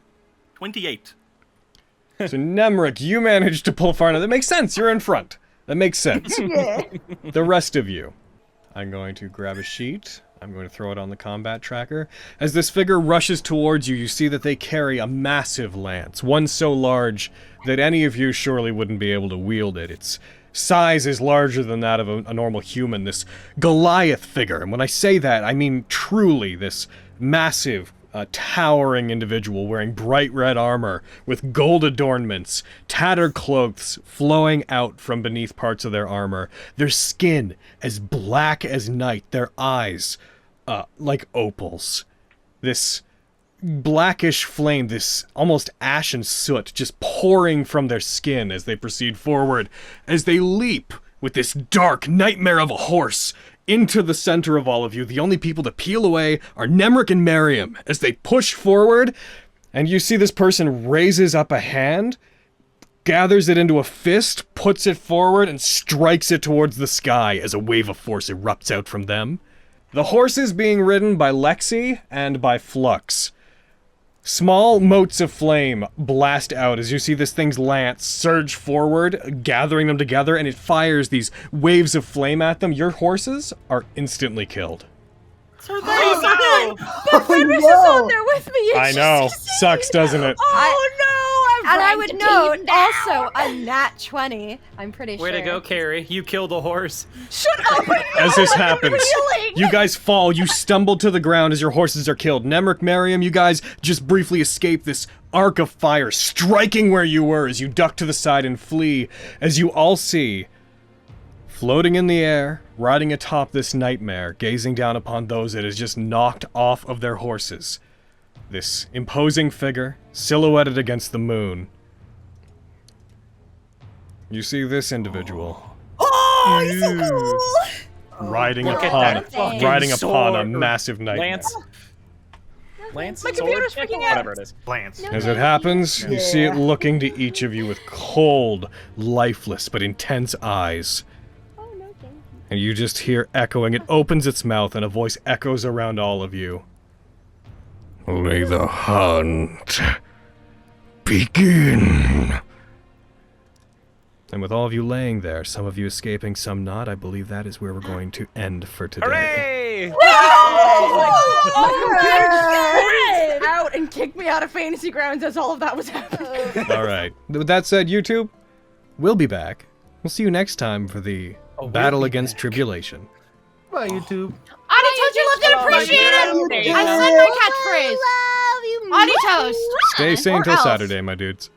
So Nemric, you managed to pull far enough. That makes sense, you're in front. That makes sense. The rest of you, I'm going to grab a sheet. I'm going to throw it on the combat tracker. As this figure rushes towards you, you see that they carry a massive lance, one so large that any of you surely wouldn't be able to wield it. Its size is larger than that of a normal human, this Goliath figure. And when I say that, I mean truly this massive, towering individual wearing bright red armor with gold adornments, tattered cloaks flowing out from beneath parts of their armor, their skin as black as night, their eyes like opals. This blackish flame, this almost ashen soot just pouring from their skin as they proceed forward, as they leap with this dark nightmare of a horse into the center of all of you. The only people to peel away are Nemric and Miriam as they push forward, and you see this person raises up a hand, gathers it into a fist, puts it forward, and strikes it towards the sky as a wave of force erupts out from them. The horse is being ridden by Lexi and by Flux. Small motes of flame blast out as you see this thing's lance surge forward, gathering them together, and it fires these waves of flame at them. Your horses are instantly killed. So there you go. But Fenris is on there with me. I know. Sucks, doesn't it? Oh no! And I would note also a nat 20. I'm pretty sure. Way to go, Carrie. You killed a horse. Shut up! As this happens, you guys fall, you stumble to the ground as your horses are killed. Nemric, Miriam, you guys just briefly escape this arc of fire striking where you were as you duck to the side and flee, as you all see, floating in the air, riding atop this nightmare, gazing down upon those that has just knocked off of their horses. This imposing figure, silhouetted against the moon. You see this individual. Oh, he's so cool! Riding Look at upon that fucking riding upon a sword. massive nightmare. Lance? My sword? computer's freaking out. Whatever it is. Lance. As it happens, you see it looking to each of you with cold, lifeless, but intense eyes. Oh, no, thank you. And you just hear echoing. It opens its mouth and a voice echoes around all of you. May the hunt begin. And with all of you laying there, some of you escaping, some not, I believe that is where we're going to end for today. Hooray! Oh, out and kicked me out of Fantasy Grounds as all of that was happening. All right. With that said, YouTube, we'll be back. We'll see you next time for the battle against tribulation. Bye, YouTube. I told you loved and appreciated it. I said my catchphrase. Audio toast. Stay sane Or till else. Saturday, my dudes.